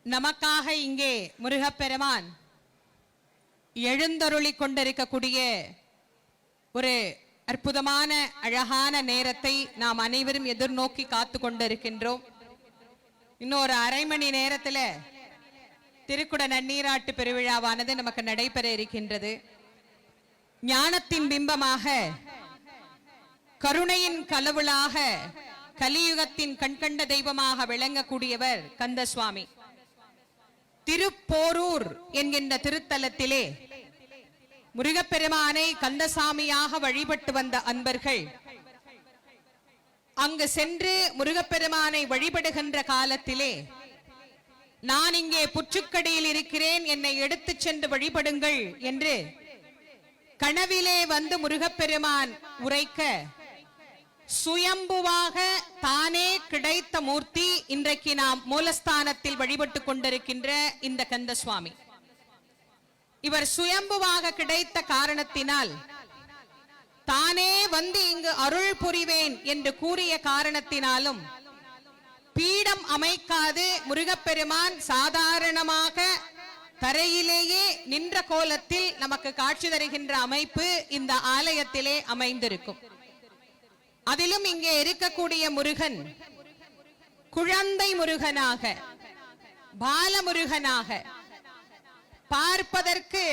நமக்காக இங்கே முருகப்பெருமான் எழுந்தருளி கொண்டிருக்கக்கூடிய ஒரு அற்புதமான அழகான நேரத்தை நாம் அனைவரும் எதிர்நோக்கி காத்து கொண்டிருக்கின்றோம். இன்னொரு அரை மணி நேரத்தில் திருக்குட நன்னீராட்டு பெருவிழாவானது நமக்கு நடைபெற இருக்கின்றது. ஞானத்தின் பிம்பமாக, கருணையின் கலவுளாக, கலியுகத்தின் கண்கண்ட தெய்வமாக விளங்கக்கூடியவர் கந்தசுவாமி. திருப்போரூர் என்கின்ற திருத்தலத்திலே முருகப்பெருமானை கந்தசாமியாக வழிபட்டு வந்த அன்பர்கள் அங்கு சென்று முருகப்பெருமானை வழிபடுகின்ற காலத்திலே, நான் இங்கே புற்றுக்கடியில் இருக்கிறேன், என்னை எடுத்துச் சென்று வழிபடுங்கள் என்று கனவிலே வந்து முருகப்பெருமான் உரைக்க, சுயம்புவாக தானே கிடைத்த மூர்த்தி இன்றைக்கு நாம் மூலஸ்தானத்தில் வழிபட்டு கொண்டிருக்கின்ற இந்த கந்தசுவாமி. இவர் சுயம்புவாக கிடைத்த காரணத்தினால், தானே வந்து இங்கு அருள் புரிவேன் என்று கூறிய காரணத்தினாலும் பீடம் அமைக்காது முருகப்பெருமான் சாதாரணமாக தரையிலேயே நின்ற கோலத்தில் நமக்கு காட்சி தருகின்ற அமைப்பு இந்த ஆலயத்திலே அமைந்திருக்கும். அதிலும் இங்கே இருக்கக்கூடிய முருகன் குழந்தை முருகனாக, பாலமுருகனாக, பார்ப்பதற்கு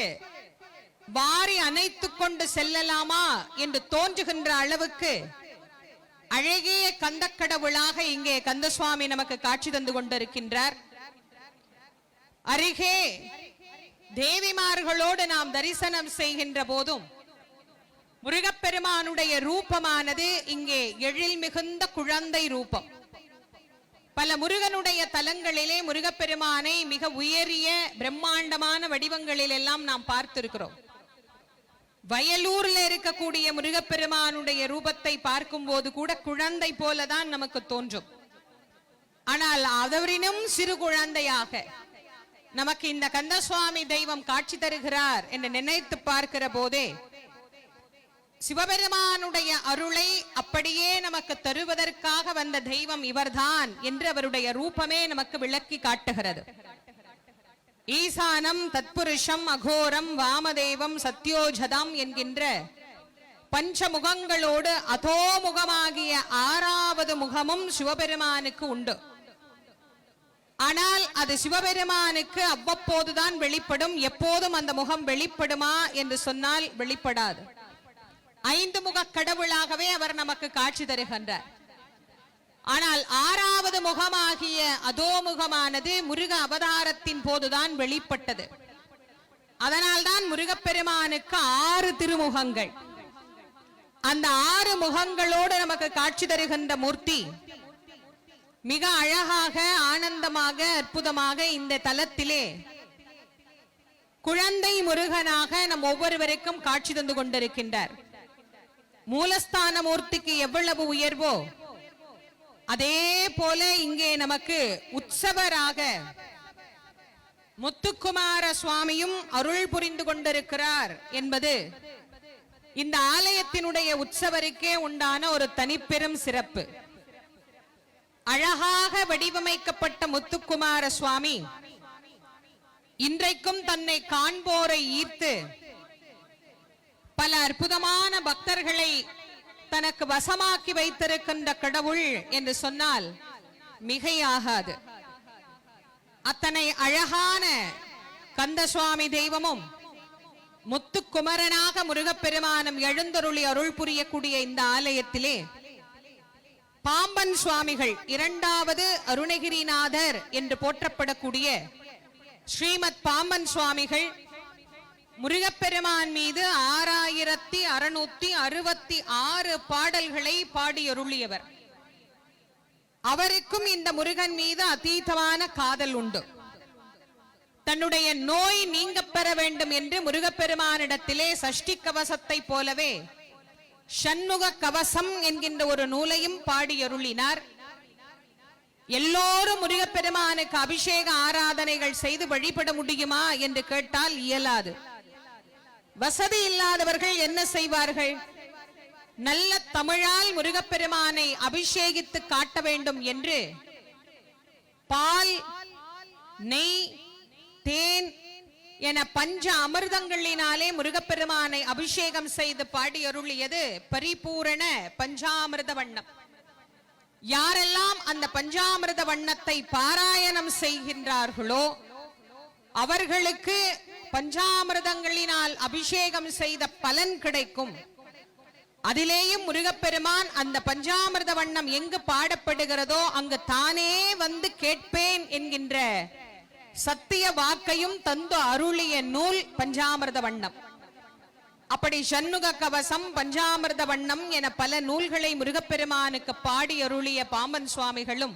வாரி அணைத்துக் கொண்டு செல்லலாமா என்று தோன்றுகின்ற அளவுக்கு அழகிய கந்தக்கடவுளாக இங்கே கந்தசுவாமி நமக்கு காட்சி தந்து கொண்டிருக்கின்றார். அருகே தேவிமார்களோடு நாம் தரிசனம் செய்கின்ற போதும் முருகப்பெருமானுடைய ரூபமானது இங்கே எழில் மிகுந்த குழந்தை ரூபம். பல முருகனுடைய தலங்களிலே முருகப்பெருமானை மிக உயரிய பிரம்மாண்டமான வடிவங்களில் எல்லாம் நாம் பார்த்திருக்கிறோம். வயலூர்ல இருக்கக்கூடிய முருகப்பெருமானுடைய ரூபத்தை பார்க்கும் போது கூட குழந்தை போலதான் நமக்கு தோன்றும். ஆனால் அவரினும் சிறு குழந்தையாக நமக்கு இந்த கந்தசுவாமி தெய்வம் காட்சி தருகிறார் என்று நினைத்து பார்க்கிற போதே சிவபெருமானுடைய அருளை அப்படியே நமக்கு தருவதற்காக வந்த தெய்வம் இவர்தான் என்று அவருடைய ரூபமே நமக்கு விளக்கி காட்டுகிறது. ஈசானம் தத்புருஷம் அகோரம் வாமதேவம் சத்யோஜதம் என்கின்ற பஞ்சமுகங்களோடு அதோமுகமாகிய 6வது முகமும் சிவபெருமானுக்கு உண்டு. ஆனால் அது சிவபெருமானுக்கு அவ்வப்போதுதான் வெளிப்படும். எப்போதும் அந்த முகம் வெளிப்படுமா என்று சொன்னால் வெளிப்படாது. 5 முக கடவுளாகவே அவர் நமக்கு காட்சி தருகின்றார். ஆனால் 6வது முகமாகிய அதோமுகமானது முருக அவதாரத்தின் போதுதான் வெளிப்பட்டது. அதனால்தான் முருகப்பெருமானுக்கு 6 திருமுகங்கள். அந்த 6 முகங்களோடு நமக்கு காட்சி தருகின்ற மூர்த்தி மிக அழகாக, ஆனந்தமாக, அற்புதமாக இந்த தலத்திலே குழந்தை முருகனாக நம் ஒவ்வொருவருக்கும் காட்சி தந்து கொண்டிருக்கின்றார். மூலஸ்தான மூர்த்திக்கு எவ்வளவு உயர்வோ அதே போல இங்கே நமக்கு உற்சவராக முத்துக்குமார சுவாமியும் அருள் புரிந்து கொண்டிருக்கிறார் என்பது இந்த ஆலயத்தினுடைய உற்சவருக்கே உண்டான ஒரு தனிப்பெரும் சிறப்பு. அழகாக வடிவமைக்கப்பட்ட முத்துக்குமார சுவாமி இன்றைக்கும் தன்னை காண்போரை ஈர்த்து பல அற்புதமான பக்தர்களை தனக்கு வசமாக்கி வைத்திருக்கின்ற கடவுள் என்று சொன்னால் மிகையாகாது. அத்தனை அழகான கந்தசுவாமி தெய்வமும் முத்துக்குமரனாக முருகப்பெருமானும் எழுந்தருளி அருள் புரியக்கூடிய இந்த ஆலயத்திலே பாம்பன் சுவாமிகள் 2வது அருணகிரிநாதர் என்று போற்றப்படக்கூடிய ஸ்ரீமத் பாம்பன் சுவாமிகள் முருகப்பெருமான் மீது 6666 பாடல்களை பாடியருளியவர். அவருக்கும் இந்த முருகன் மீது அதீதமான காதல் உண்டு. தன்னுடைய நோய் நீங்க பெற வேண்டும் என்று முருகப்பெருமானிடத்திலே சஷ்டி கவசத்தை போலவே சண்முக கவசம் என்கின்ற ஒரு நூலையும் பாடியருளினார். எல்லோரும் முருகப்பெருமானுக்கு அபிஷேக ஆராதனைகள் செய்து வழிபட முடியுமா என்று கேட்டால் இயலாது. வசதி இல்லாதவர்கள் என்ன செய்வார்கள்? நல்ல தமிழால் முருகப்பெருமானை அபிஷேகித்து காட்ட வேண்டும் என்று பால், நெய், தேன் என பஞ்ச அமிர்தங்களினாலே முருகப்பெருமானை அபிஷேகம் செய்து பாடி அருளியது பரிபூரண பஞ்சாமிர்த வண்ணம். யாரெல்லாம் அந்த பஞ்சாமிர்த வண்ணத்தை பாராயணம் செய்கின்றார்களோ அவர்களுக்கு பஞ்சாமிர்தங்களினால் அபிஷேகம் செய்த பலன் கிடைக்கும். அதிலேயும் முருகப்பெருமான் அந்த பஞ்சாமிர்த வண்ணம் எங்கு பாடப்படுகிறதோ அங்கு தானே வந்து கேட்பேன் என்கின்ற சத்திய வாக்கையும் தந்து அருளிய நூல் பஞ்சாமிர்த வண்ணம். அப்படி சண்முக கவசம், பஞ்சாமிர்த வண்ணம் என பல நூல்களை முருகப்பெருமானுக்கு பாடி அருளிய பாம்பன் சுவாமிகளும்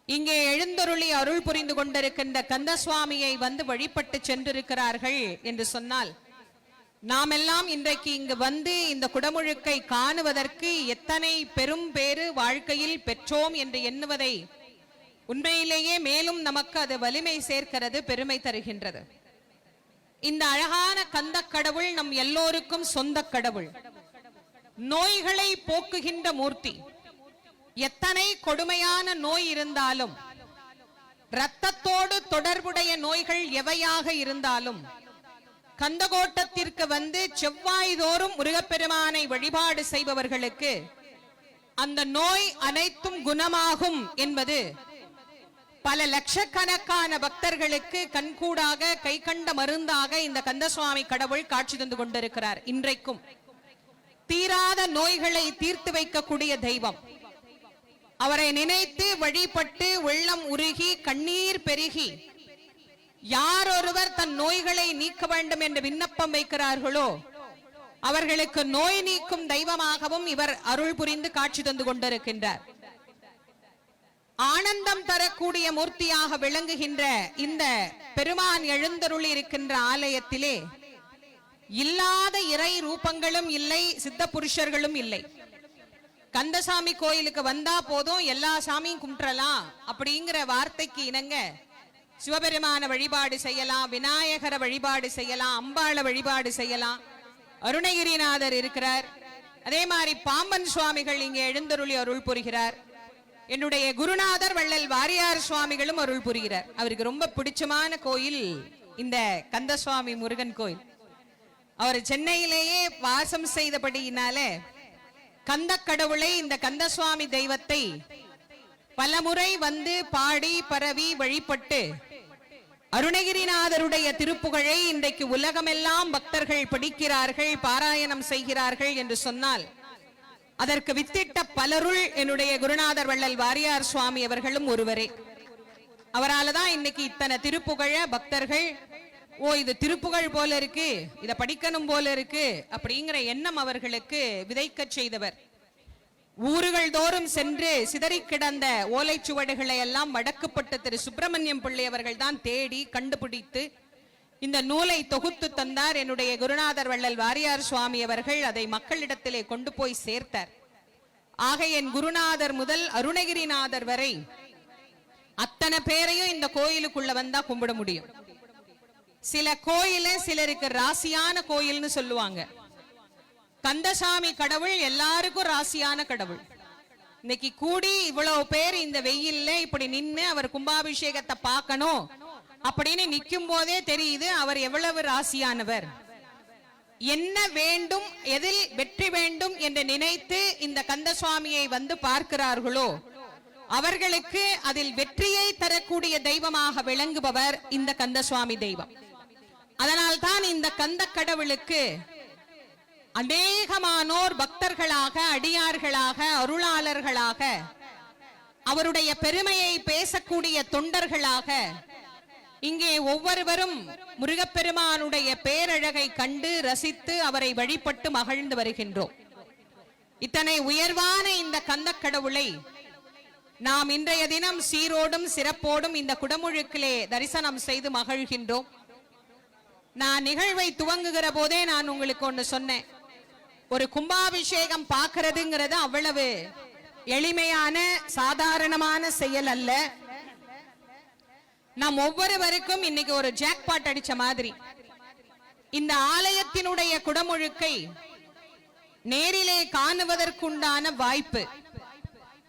இங்கே எழுந்தருளி அருள் புரிந்து கொண்டிருக்கின்ற கந்தசுவாமியை வந்து வழிபட்டு சென்றிருக்கிறார்கள் என்று சொன்னால், நாம் எல்லாம் இன்றைக்கு இங்கு வந்து இந்த குடமுழுக்கை காணுவதற்கு எத்தனை பெரும் பேறு வாழ்க்கையில் பெற்றோம் என்று எண்ணுவதை உண்மையிலேயே மேலும் நமக்கு அது வலிமை சேர்க்கிறது, பெருமை தருகின்றது. இந்த அழகான கந்த கடவுள் நம் எல்லோருக்கும் சொந்த கடவுள், நோய்களை போக்குகின்ற மூர்த்தி. எத்தனை கொடுமையான நோய் இருந்தாலும், இரத்தத்தோடு தொடர்புடைய நோய்கள் எவையாக இருந்தாலும், கந்தகோட்டத்திற்கு வந்து செவ்வாய் தோறும் முருகப்பெருமானை வழிபாடு செய்பவர்களுக்கு அந்த நோய் அனைத்தும் குணமாகும் என்பது பல லட்சக்கணக்கான பக்தர்களுக்கு கண்கூடாக கை கண்ட மருந்தாக இந்த கந்தசுவாமி கடவுள் காட்சி தந்து கொண்டிருக்கிறார். இன்றைக்கும் தீராத நோய்களை தீர்த்து வைக்கக்கூடிய தெய்வம். அவரை நினைத்து வழிபட்டு வெள்ளம் உருகி கண்ணீர் பெருகி யார் ஒருவர் தன் நோய்களை நீக்க வேண்டும் என்று விண்ணப்பம் வைக்கிறார்களோ அவர்களுக்கு நோய் நீக்கும் தெய்வமாகவும் இவர் அருள் புரிந்து காட்சி தந்து கொண்டிருக்கின்றார். ஆனந்தம் தரக்கூடிய மூர்த்தியாக விளங்குகின்ற இந்த பெருமான் எழுந்தருளி இருக்கின்ற ஆலயத்திலே இல்லாத இறை ரூபங்களும் இல்லை, சித்த புருஷர்களும் இல்லை. கந்தசாமி கோயிலுக்கு வந்தா போதும் எல்லா சாமியும் கும்பிடலாம் அப்படிங்கிற வார்த்தைக்கு இணங்க சிவபெருமான வழிபாடு செய்யலாம், விநாயகரை வழிபாடு செய்யலாம், அம்பாளை வழிபாடு செய்யலாம். அருணகிரிநாதர் இருக்கிறார், அதே மாதிரி பாம்பன் சுவாமிகள் இங்கே எழுந்தருளி அருள் புரிகிறார். என்னுடைய குருநாதர் வள்ளல் வாரியார் சுவாமிகளும் அருள் புரிகிறார். அவருக்கு ரொம்ப பிடிச்சமான கோயில் இந்த கந்தசுவாமி முருகன் கோயில். அவர் சென்னையிலேயே வாசம் செய்தபடியினாலே கந்த கடவுளை, இந்த கந்தசுவாமி தெய்வத்தை பலமுறை வந்து பாடி பரவி வழிபட்டு அருணகிரிநாதருடைய திருப்புகழை இன்றைக்கு உலகமெல்லாம் பக்தர்கள் படிக்கிறார்கள், பாராயணம் செய்கிறார்கள் என்று சொன்னால் அதற்கு வித்திட்ட பலருள் என்னுடைய குருநாதர் வள்ளல் வாரியார் சுவாமி அவர்களும் ஒருவரே. அவரால் தான் இன்னைக்கு இத்தனை திருப்புகழ பக்தர்கள் இது திருப்புகழ் போல இருக்கு, இத படிக்கணும் போல இருக்கு அப்படிங்கிற எண்ணம் அவர்களுக்கு விதைக்க செய்தவர். ஊர்கள் தோறும் சென்று சிதறி கிடந்த ஓலைச்சுவடுகளை எல்லாம் வடக்குப்பட்ட திரு சுப்பிரமணியம் பிள்ளை அவர்கள் தான் தேடி கண்டுபிடித்து இந்த நூலை தொகுத்து தந்தார். என்னுடைய குருநாதர் வள்ளல் வாரியார் சுவாமி அவர்கள் அதை மக்களிடத்திலே கொண்டு போய் சேர்த்தார். ஆக என் குருநாதர் முதல் அருணகிரிநாதர் வரை அத்தனை பேரையும் இந்த கோயிலுக்குள்ள வந்தா கும்பிட முடியும். சில கோயில சிலருக்கு ராசியான கோயில்னு சொல்லுவாங்க. கந்தசாமி கடவுள் எல்லாருக்கும் ராசியான கடவுள். இன்னைக்கு கூடி இவ்வளவு பேர் இந்த வெயில்ல இப்படி நின்னு அவர் கும்பாபிஷேகத்தை பார்க்கணும் அப்படின்னு நிற்கும் போதே தெரியுது அவர் எவ்வளவு ராசியானவர். என்ன வேண்டும், எதில் வெற்றி வேண்டும் என்று நினைத்து இந்த கந்தசுவாமியை வந்து பார்க்கிறார்களோ அவர்களுக்கு அதில் வெற்றியை தரக்கூடிய தெய்வமாக விளங்குபவர் இந்த கந்தசுவாமி தெய்வம். அதனால் தான் இந்த கந்த கடவுளுக்கு அநேகமானோர் பக்தர்களாக, அடியார்களாக, அருளாளர்களாக, அவருடைய பெருமையை பேசக்கூடிய தொண்டர்களாக இங்கே ஒவ்வொருவரும் முருகப்பெருமானுடைய பேரழகை கண்டு ரசித்து அவரை வழிபட்டு மகிழ்ந்து வருகின்றோம். இத்தனை உயர்வான இந்த கந்த கடவுளை நாம் இன்றைய தினம் சீரோடும் சிறப்போடும் இந்த குடமுழுக்கிலே தரிசனம் செய்து மகிழ்கின்றோம். நான் நிகழ்வை துவங்குகிற போதே நான் உங்களுக்கு ஒன்று சொன்னேன். ஒரு கும்பாபிஷேகம் பார்க்கிறதுங்கிறது அவ்வளவு எளிமையான சாதாரணமான செயல் அல்ல. நாம் ஒவ்வொருவருக்கும் இன்னைக்கு ஒரு ஜாக்பாட் அடிச்ச மாதிரி இந்த ஆலயத்தினுடைய குடமுழுக்கை நேரிலே காணுவதற்குண்டான வாய்ப்பு.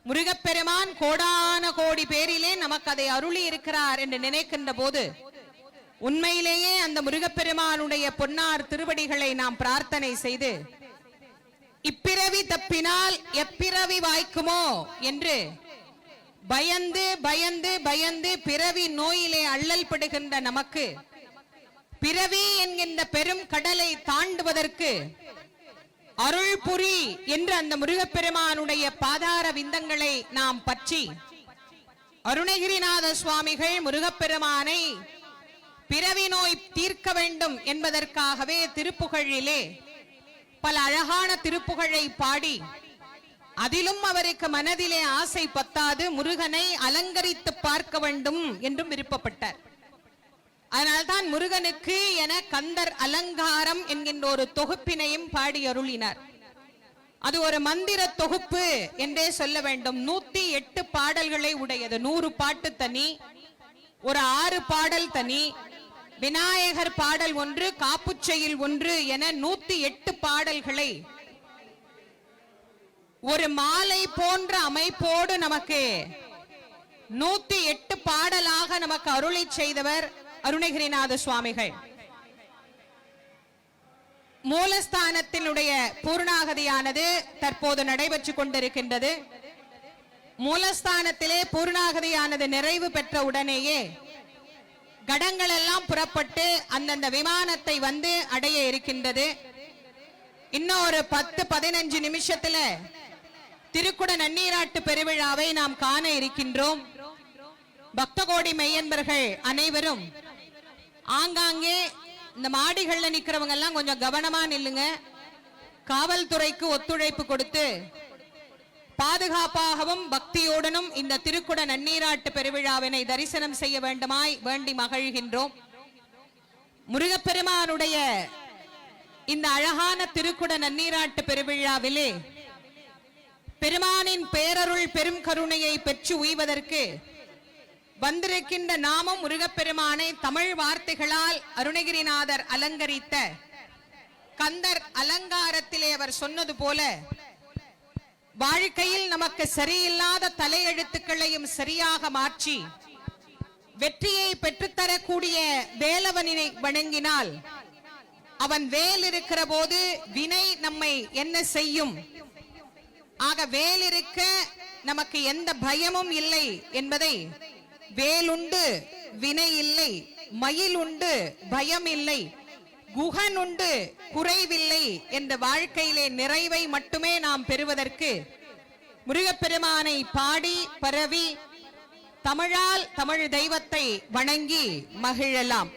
முருகப்பெருமான் கோடான கோடி பேரிலே நமக்கு அதை அருளி இருக்கிறார் என்று நினைக்கின்ற போது உண்மையிலேயே அந்த முருகப்பெருமானுடைய பொன்னார் திருவடிகளை நாம் பிரார்த்தனை செய்து இப்பிறவி தப்பினால் எப்பிறவி வாய்க்குமோ என்று பயந்து பயந்து பயந்து பிறவி நோயிலே அல்லல் படுகின்ற நமக்கு பிறவி என்கின்ற பெரும் கடலை தாண்டுவதற்கு அருள் புரி என்று அந்த முருகப்பெருமானுடைய பாதார விந்தங்களை நாம் பற்றி அருணகிரிநாத சுவாமிகள் முருகப்பெருமானை பிறவி நோய் தீர்க்க வேண்டும் என்பதற்காகவே திருப்புகழிலே பல அழகான திருப்புகழை பாடி அதிலும் அவருக்கு மனதிலே ஆசை பத்தாது முருகனை அலங்கரித்து பார்க்க வேண்டும் என்றும் விருப்பப்பட்டார். அதனால்தான் முருகனுக்கு என கந்தர் அலங்காரம் என்கின்ற ஒரு தொகுப்பினையும் பாடி அருளினார். அது ஒரு மந்திர தொகுப்பு என்றே சொல்ல வேண்டும். 108 பாடல்களை உடையது. 100 பாட்டு தனி, ஒரு 6 பாடல் தனி, விநாயகர் பாடல் ஒன்று, காப்புச்செயில் ஒன்று என 108 பாடல்களை ஒரு மாலை போன்ற அமைப்போடு நமக்கு 108 பாடலாக நமக்கு அருளை செய்தவர் அருணகிரிநாத சுவாமிகள். மூலஸ்தானத்தினுடைய பூர்ணாகதியானது தற்போது நடைபெற்றுக் கொண்டிருக்கின்றது. மூலஸ்தானத்திலே பூர்ணாகதியானது நிறைவு பெற்ற உடனேயே கடங்கள் எல்லாம் புறப்பட்டு அந்தந்த விமானத்தை வந்து அடைய இருக்கின்றது. இன்னும் ஒரு 10-15 நிமிஷத்துல திருக்குட நன்னீராட்டு பெருவிழாவை நாம் காண இருக்கின்றோம். பக்த கோடி மெய்யன்பர்கள் அனைவரும் ஆங்காங்கே இந்த மாடிகள்ல நிக்கிறவங்க எல்லாம் கொஞ்சம் கவனமா நில்லுங்க. காவல்துறைக்கு ஒத்துழைப்பு கொடுத்து பாதுகாப்பாகவும் பக்தியோடனும் இந்த திருக்குட நன்னீராட்டு பெருவிழாவினை தரிசனம் செய்ய வேண்டுமாய் வேண்டி மகிழ்கின்றோம். முருகப்பெருமானுடைய இந்த அழகான திருக்குட நன்னீராட்டு பெருவிழாவிலே பெருமானின் பேரருள் பெரும் கருணையை பெற்று உய்வதற்கு வந்திருக்கின்ற நாமும் முருகப்பெருமானை தமிழ் வார்த்தைகளால் அருணகிரிநாதர் அலங்கரித்த கந்தர் அலங்காரத்திலே அவர் சொன்னது போல வாழ்க்கையில் நமக்கு சரியில்லாத தலையெழுத்துக்களையும் சரியாக மாற்றி வெற்றியை பெற்றுத்தரக்கூடிய வேலவனை வணங்கினால் அவன் வேல் இருக்கிற போது வினை நம்மை என்ன செய்யும்? ஆக வேல் இருக்க நமக்கு எந்த பயமும் இல்லை என்பதை வேலுண்டு வினை இல்லை, மயில் உண்டு பயம் இல்லை, குகன் உண்டு குறைவில்லை என்ற வாழ்க்கையிலே நிறைவை மட்டுமே நாம் பெறுவதற்கு முருகப்பெருமானை பாடி பரவி தமிழால் தமிழ் தெய்வத்தை வணங்கி மகிழலாம்.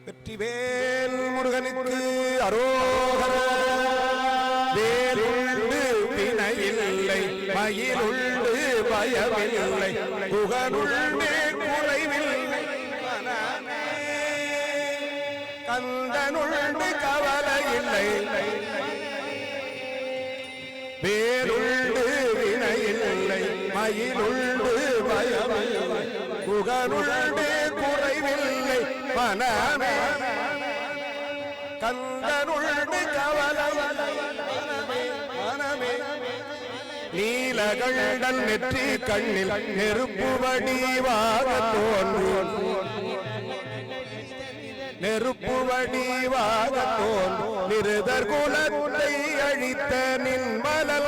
வெற்றிவேல் முருகனுக்கு அரோகரா. வேலுண்டு வினையில்லை, மயிலுண்டு பயமில்லை, புகழுண்டு குறைவில்லை, கந்தனுண்டு கவலை இல்லை. வேலுண்டு வினையில்லை, மயிலுண்டு பயமில்லை, புகழுண்டு குறைவில்லை, மனமே கந்தனுண்டு கவலை மனமே. நீலகண்டல் நெற்றி கண்ணில் நெருப்பு வடிவாக தோன்றும், நெருப்பு வடிவாக தோன்றும் நிருதர் குலத்தை அழித்த நின்மலவ,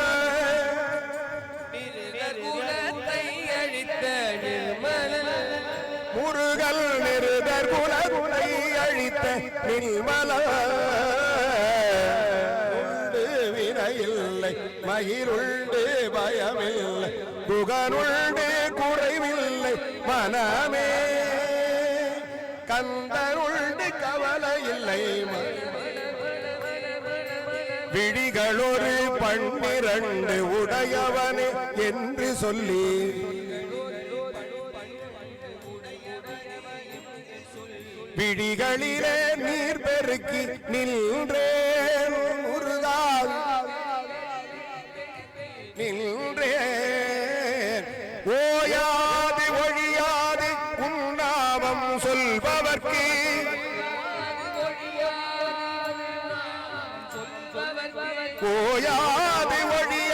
முருகல் நிருதர் குலத்தை அழித்த நின்மலவ. உண்டு வினையில்லை, மயிருண்டு பயமில்லை, புகழுண்டு குறைவில்லை, மனமே கந்தருண்டு கவலை இல்லை. விழிகளொரு 12 உடையவனே என்று சொல்லி விழிகளிலே நீர் பெருக்கி நின்றேன் முருகால் நின்றேன். ஓயாது ஒழியாது உன்னாமம் சொல்பவர்க்கு ஓயாது ஒழிய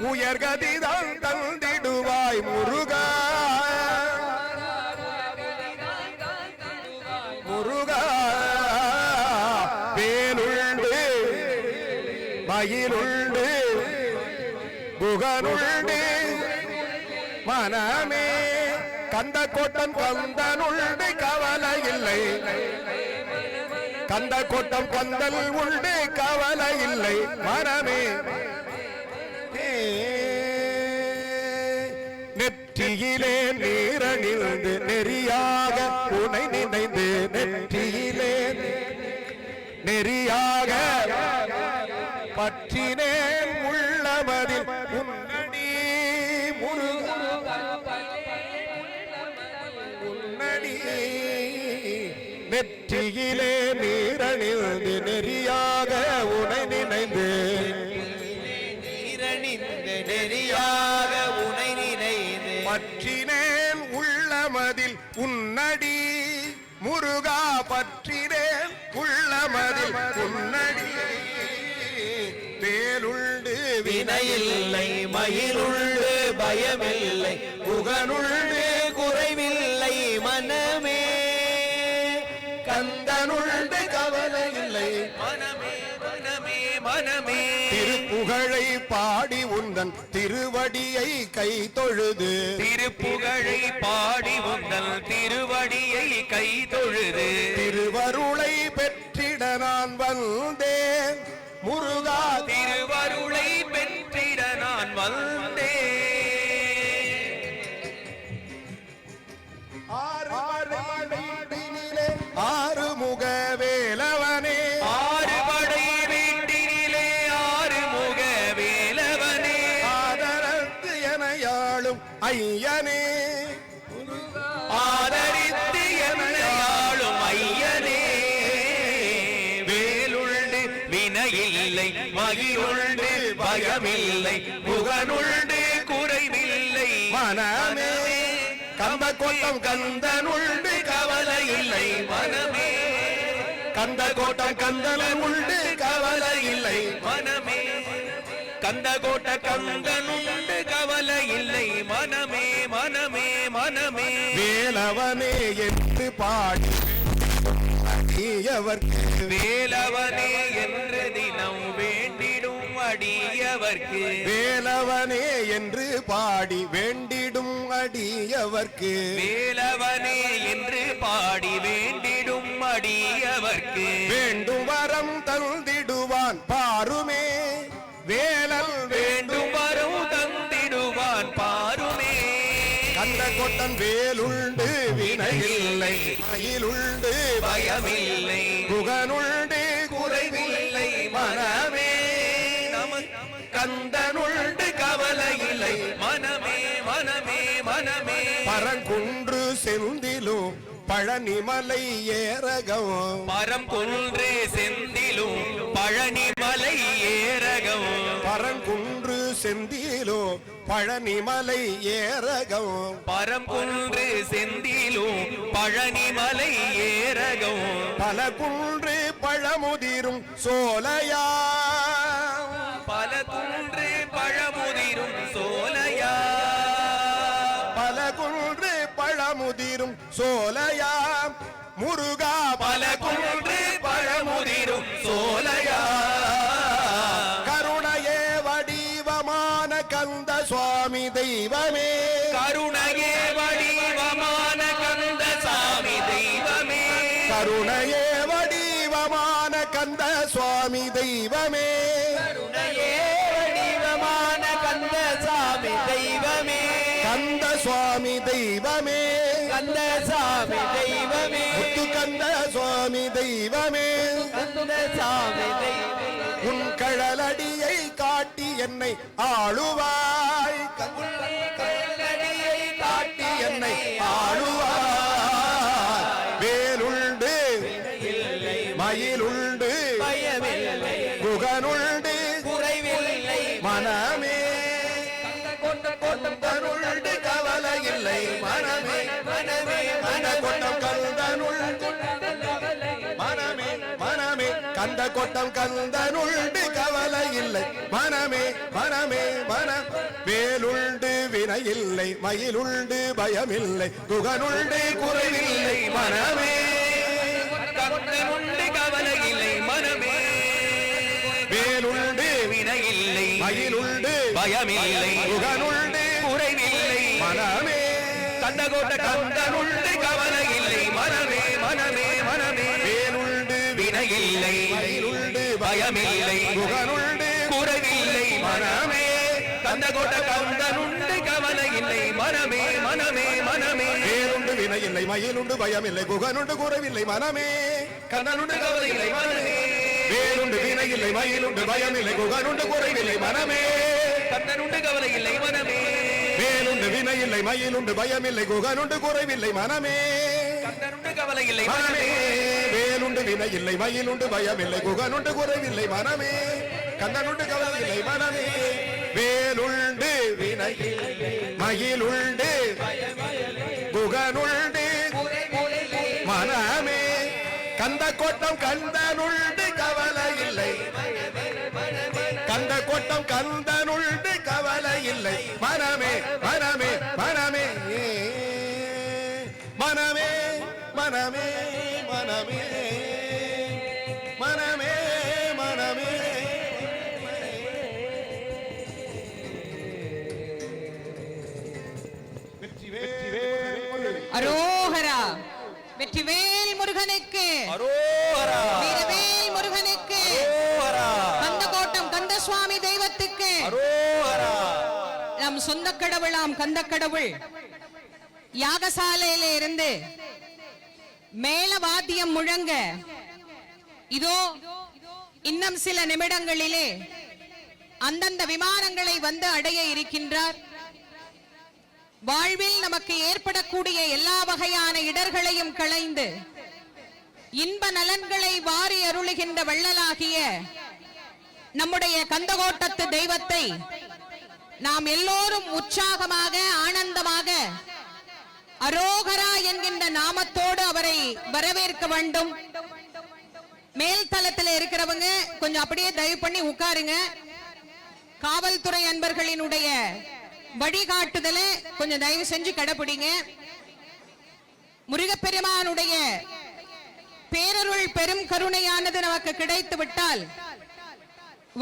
உயர்கதிதான் தந்திடுவாய் முருகா முருகா வேலுண்டு மயிலுண்டு குகனுண்டு மனமே கந்த கோட்டம் கந்தனுண்டு கவலை இல்லை கந்த கோட்டம் கந்தல் உண்டு கவலை இல்லை மனமே நெற்றியிலே நீரணிந்து நெறியாக உனை நினைந்து நெற்றியிலே நெறியாக பற்றினேன் உள்ளமதில் உன்னடி உன்னடி நெற்றியிலே நீரணிந்து நெறியாக உனை நினைந்து நெறியாக உனை நினைந்து பற்றினேன் உள்ளமதில் உன்னடி முருகா பற்றினேன் உள்ளமதில் உன்னடி வேலுண்டு வினையில்லை மயிலுண்டு பயமில்லை புகனுண்டு குறைவில்லை மனமே கந்தனுண்டு கவலை இல்லை மனமே மனமே மனமே திருப்புகழை பாடி உந்தன் திருவடியை கை தொழுது திருப்புகழை பாடி உந்தல் திருவடியை கை தொழுது திருவருளை பெற்றிட நான் வந்தேன் முருகா திருவருளை பெற்றிட நான் வந்தேன் ஆறுமுக வேலவனே ஆறுபடை வீட்டினிலே ஆறுமுக வேலவனே ஆதரத்து எனையாளும் ஐயனே ஆதரித்து என்னையாளும் ஐயனே வேலுண்டு வினையில்லை மகிழுண்டு பயமில்லை புகனுண்டு குறைவில்லை மனமே கந்த கோட்டம் கந்தனுண்டு கவலை இல்லை மனமே கந்த கோட்டம் கந்தன் உண்டு கவலை இல்லை மனமே கந்த கோட்ட கந்தனுண்டு கவலை இல்லை மனமே மனமே மனமே வேலவனே என்று பாடி அடியவர்க்கு வேலவனே என்று தினம் வேண்டிடும் அடியவர்க்கு வேலவனே என்று பாடி வேண்டிடும் அடியவர்க்கு வேலவனே என்று பாடி வேண்டிடும் அடியவர்க்கு வேண்டும் வரம் தந்திடுவான் பாருமே வேலல் வேண்டும் வரும் தந்திடுவான் பாருமே கந்த கொட்டன் வேலுண்டு வினையில்லை மயிலுண்டு பயமில்லை குகனுண்டு குறைவில்லை மனமே கந்தனுண்டு கவலை இல்லை மனமே மனமே மனமே பரங்குன்று செந்திலும் பழனிமலை ஏறகவும் பரங்குன்றே செந்திலும் பழனிமலை ஏறகவும் பரங்குன்று செந்திலோ பழனிமலை ஏறகவும் பரங்குன்று செந்திலும் பழனிமலை ஏறகவும் பல குன்று பழமுதிரும் சோலையா பல குன்று பழமுதிரும் சோலையா பல குன்று பழமுதிரும் சோலையா முருகா பல குன்று பழமுதிரும் சோலையா கருணையே வடிவமான கந்த சுவாமி தெய்வமே கருணையே வடிவமான கந்த சாமி தெய்வமே கருணையே வடிவமான கந்த சுவாமி தெய்வமே கருணையே வடிவமான கந்த சாமி தெய்வமே கந்த சுவாமி தெய்வமே கந்த சாமி தெய்வமே முத்து கந்த சுவாமி தெய்வமே கந்த சாமி தெய்வமே உன் கழலடியை காட்டி என்னை ஆளுவாய் கல்லடியை காட்டி என்னை ஆளுவாய் வேலுண்டு மயிலுண்டு பயமில்லை குகனுண்டு குறைவில்லை மனமே கொண்ட கவலை இல்லை மனமே மனமே கந்த கொண்டம் கந்தனுள் மனமே மனமே கந்த கொட்டம் கந்தனுண்டு கவலை இல்லை மனமே மனமே மனம் வேலுண்டு வினை இல்லை மயிலுண்டு பயமில்லை குகனுண்டு குறைவில்லை மனமே கந்தனுண்டு கவலை இல்லை மனமே வேலுண்டு வினை இல்லை மயிலுண்டு பயமில்லை குகனுண்டு குறைவில்லை மனமே கந்தகோட்ட கந்தனுண்டு கவலை இல்லை மனமே மனமே மனமே வேலுண்டு வினை இல்லை மயிலுண்டு பயமில்லை குகனுண்டு குறைவில்லை மனமே கந்தகோட்ட கந்தனுண்டு கவலை இல்லை மனமே மனமே மனமே வேலுண்டு வினை இல்லை மயிலுண்டு பயமில்லை குகனுண்டு குறைவில்லை மனமே கந்தனுண்டு கவலை இல்லை மனமே வேலுண்டு வினை இல்லை மயிலுண்டு பயமில்லை குகனுண்டு குறைவில்லை மனமே கந்தனுண்டு கவலை இல்லை மனமே வேலுண்டு வினை இல்லை மயிலுண்டு பயமில்லை குகனுண்டு குறைவில்லை மனமே கந்தனுண்டு கவலை இல்லை மனமே வேலுண்டு வினை இல்லை மயிலுண்டு பயமில்லை குகனுண்டு குறைவில்லை மனமே கந்தனுண்டு கவலை இல்லை மனமே வேலுண்டு வினை மயிலுண்டு குகனுண்டு மனமே கந்த கோட்டம் கந்தனுண்டு கவலை இல்லை கந்த கோட்டம் கந்தனுண்டு கவலை இல்லை மனமே மனமே மனமே மனமே மனமே மனமே மனமே மனமே அரோகரா வெற்றிவேல் முருகனுக்கு அரோகரா வீரவேல் முருகனுக்கு அரோகரா கந்தகோட்டம் கந்தசுவாமி தெய்வத்துக்கு அரோகரா நம் சொந்த கடவுளாம் கந்த கடவுள் யாகசாலையில இருந்து மேல வாத்தியம் முழங்க இதோ இன்னும் சில நிமிடங்களிலே அந்தந்த விமானங்களை வந்து அடைய இருக்கின்றார். வாழ்வில் நமக்கு ஏற்படக்கூடிய எல்லா வகையான இடர்களையும் களைந்து இன்ப நலன்களை வாரி அருளுகின்ற வள்ளலாகிய நம்முடைய கந்தகோட்டத்து தெய்வத்தை நாம் எல்லோரும் உற்சாகமாக ஆனந்தமாக அரோகரா என்கின்ற நாமத்தோடு அவரை வரவேற்க வேண்டும். மேல் தளத்தில் இருக்கிறவங்க கொஞ்சம் அப்படியே தயவு பண்ணி உட்காருங்க. காவல்துறை அன்பர்களினுடைய வழிகாட்டுதலை கொஞ்சம் தயவு செஞ்சு கடைபிடிங்க. முருகப்பெருமானுடைய பேரருள் பெரும் கருணையானது நமக்கு கிடைத்து விட்டால்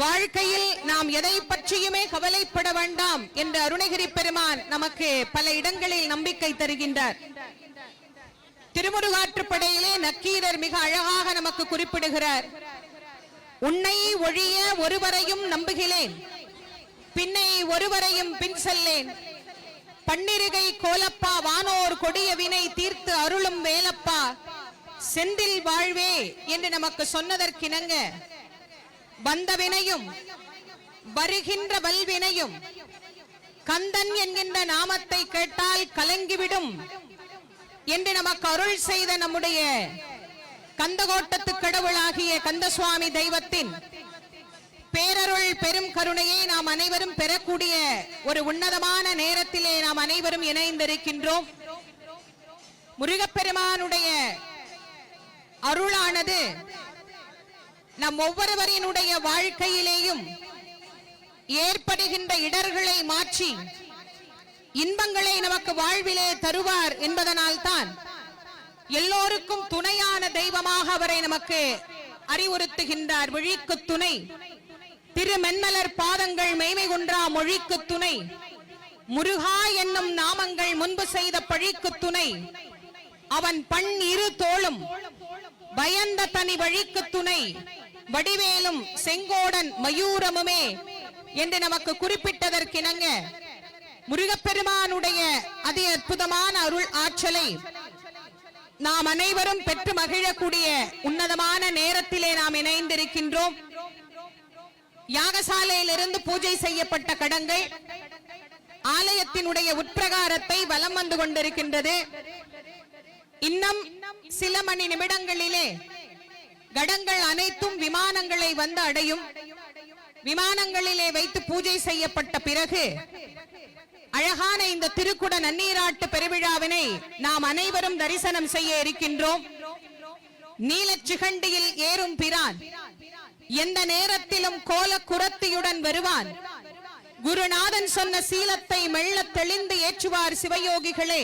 வாழ்க்கையில் நாம் எதை பற்றியுமே கவலைப்பட வேண்டாம் என்று அருணகிரி பெருமான் நமக்கு பல இடங்களில் நம்பிக்கை தருகின்றார். திருமுருகாற்றுப்படையிலே நக்கீரர் மிக அழகாக நமக்கு குறிப்பிடுகிறார். உன்னை ஒழிய ஒருவரையும் நம்புகிறேன், பின்னை ஒருவரையும் பின் செல்லேன், பன்னிருகை கோலப்பா வானோர் கொடிய வினை தீர்த்து அருளும் வேலப்பா செந்தில் வாழ்வே என்று நமக்கு சொன்னதற்கிணங்க வந்த வினையும் வருகின்ற வல்வினையும் கந்தன் என்கின்ற நாமத்தை கேட்டால் கலங்கிவிடும் என்று நமக்கு அருள் செய்த நம்முடைய கந்தகோட்டத்து கடவுளாகிய கந்தசுவாமி தெய்வத்தின் பேரருள் பெரும் கருணையை நாம் அனைவரும் பெறக்கூடிய ஒரு உன்னதமான நேரத்திலே நாம் அனைவரும் இணைந்திருக்கின்றோம். முருகப்பெருமானுடைய அருளானது நம் ஒவ்வொருவரினுடைய வாழ்க்கையிலேயும் ஏற்படுகின்ற இடர்களை மாற்றி இன்பங்களை நமக்கு வாழ்விலே தருவார் என்பதனால் தான் எல்லோருக்கும் துணையான தெய்வமாக அவரை நமக்கு அறிவுறுத்துகின்றார். விழிக்கு துணை திருமென்மலர் பாதங்கள் மெய்மை குன்றா மொழிக்கு துணை முருகா என்னும் நாமங்கள் முன்பு செய்த பழிக்கு துணை அவன் பண் இரு தோளும் பயந்த தனி வழிக்கு துணை வடிவேலும் செங்கோடன் மயூரமுமே என்று நமக்கு குறிப்பிட்டதற்கிணங்க முருகப்பெருமானுடைய அதி அற்புதமான அருள் ஆற்றலை நாம் அனைவரும் பெற்று மகிழக்கூடிய உன்னதமான நேரத்திலே நாம் இணைந்திருக்கின்றோம். யாகசாலையிலிருந்து பூஜை செய்யப்பட்ட கடங்கள் ஆலயத்தினுடைய உட்பிரகாரத்தை வலம் வந்து கொண்டிருக்கின்றது. இன்னும் சில மணி நிமிடங்களிலே கடங்கள் அனைத்தும் விமானங்களை வந்து அடையும். விமானங்களிலே வைத்து பூஜை செய்யப்பட்ட பிறகு அழகான இந்த திருக்குட நன்னீராட்டு பெருவிழாவினை நாம் அனைவரும் தரிசனம் செய்ய இருக்கின்றோம். நீலச்சிகண்டியில் ஏறும் பிரான் எந்த நேரத்திலும் கோல குரத்தியுடன் வருவான். குருநாதன் சொன்ன சீலத்தை மெல்ல தெளிந்து ஏற்றுவார் சிவயோகிகளே.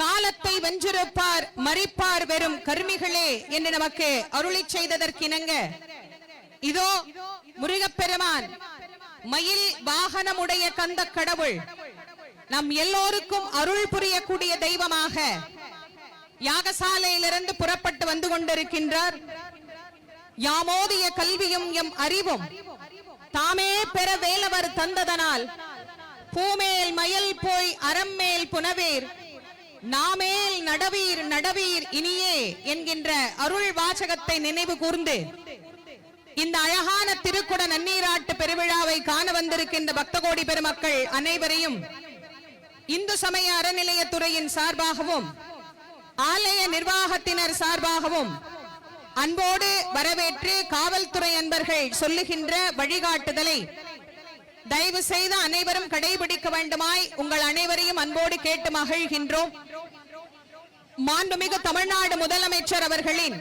காலத்தை வென்றிருப்பார் மறிப்பார் வெறும் கர்மிகளே என்று நமக்கு அருளி செய்ததற்கிணங்க இதோ முருகப்பெருமான் மயில் வாகனமுடைய கந்த கடவுள் நம் எல்லோருக்கும் அருள் புரியக்கூடிய தெய்வமாக யாகசாலையிலிருந்து புறப்பட்டு வந்து கொண்டிருக்கின்றார். யாமோதிய கல்வியும் எம் அறிவும் தாமே பெற வேலவர் தந்ததனால் பூமேல் மயில் போய் அறம்மேல் புனவேர் நாமேல் நடவீர் நடவீர் இனியே என்கின்ற அருள் வாசகத்தை நினைவு கூர்ந்து இந்த அழகான திருக்குட நன்னீராட்டு பெருவிழாவை காண வந்திருக்கின்ற பக்தகோடி பெருமக்கள் அனைவரையும் இந்து சமய அறநிலையத்துறையின் சார்பாகவும் ஆலய நிர்வாகத்தினர் சார்பாகவும் அன்போடு வரவேற்று காவல்துறை அன்பர்கள் சொல்லுகின்ற வழிகாட்டுதலை தயவு செய்து அனைவரும் கடைபிடிக்க வேண்டுமாய் உங்கள் அனைவரையும் அன்போடு கேட்டு மகிழ்கின்றோம். மாண்புமிகு தமிழ்நாடு முதலமைச்சர் அவர்களின்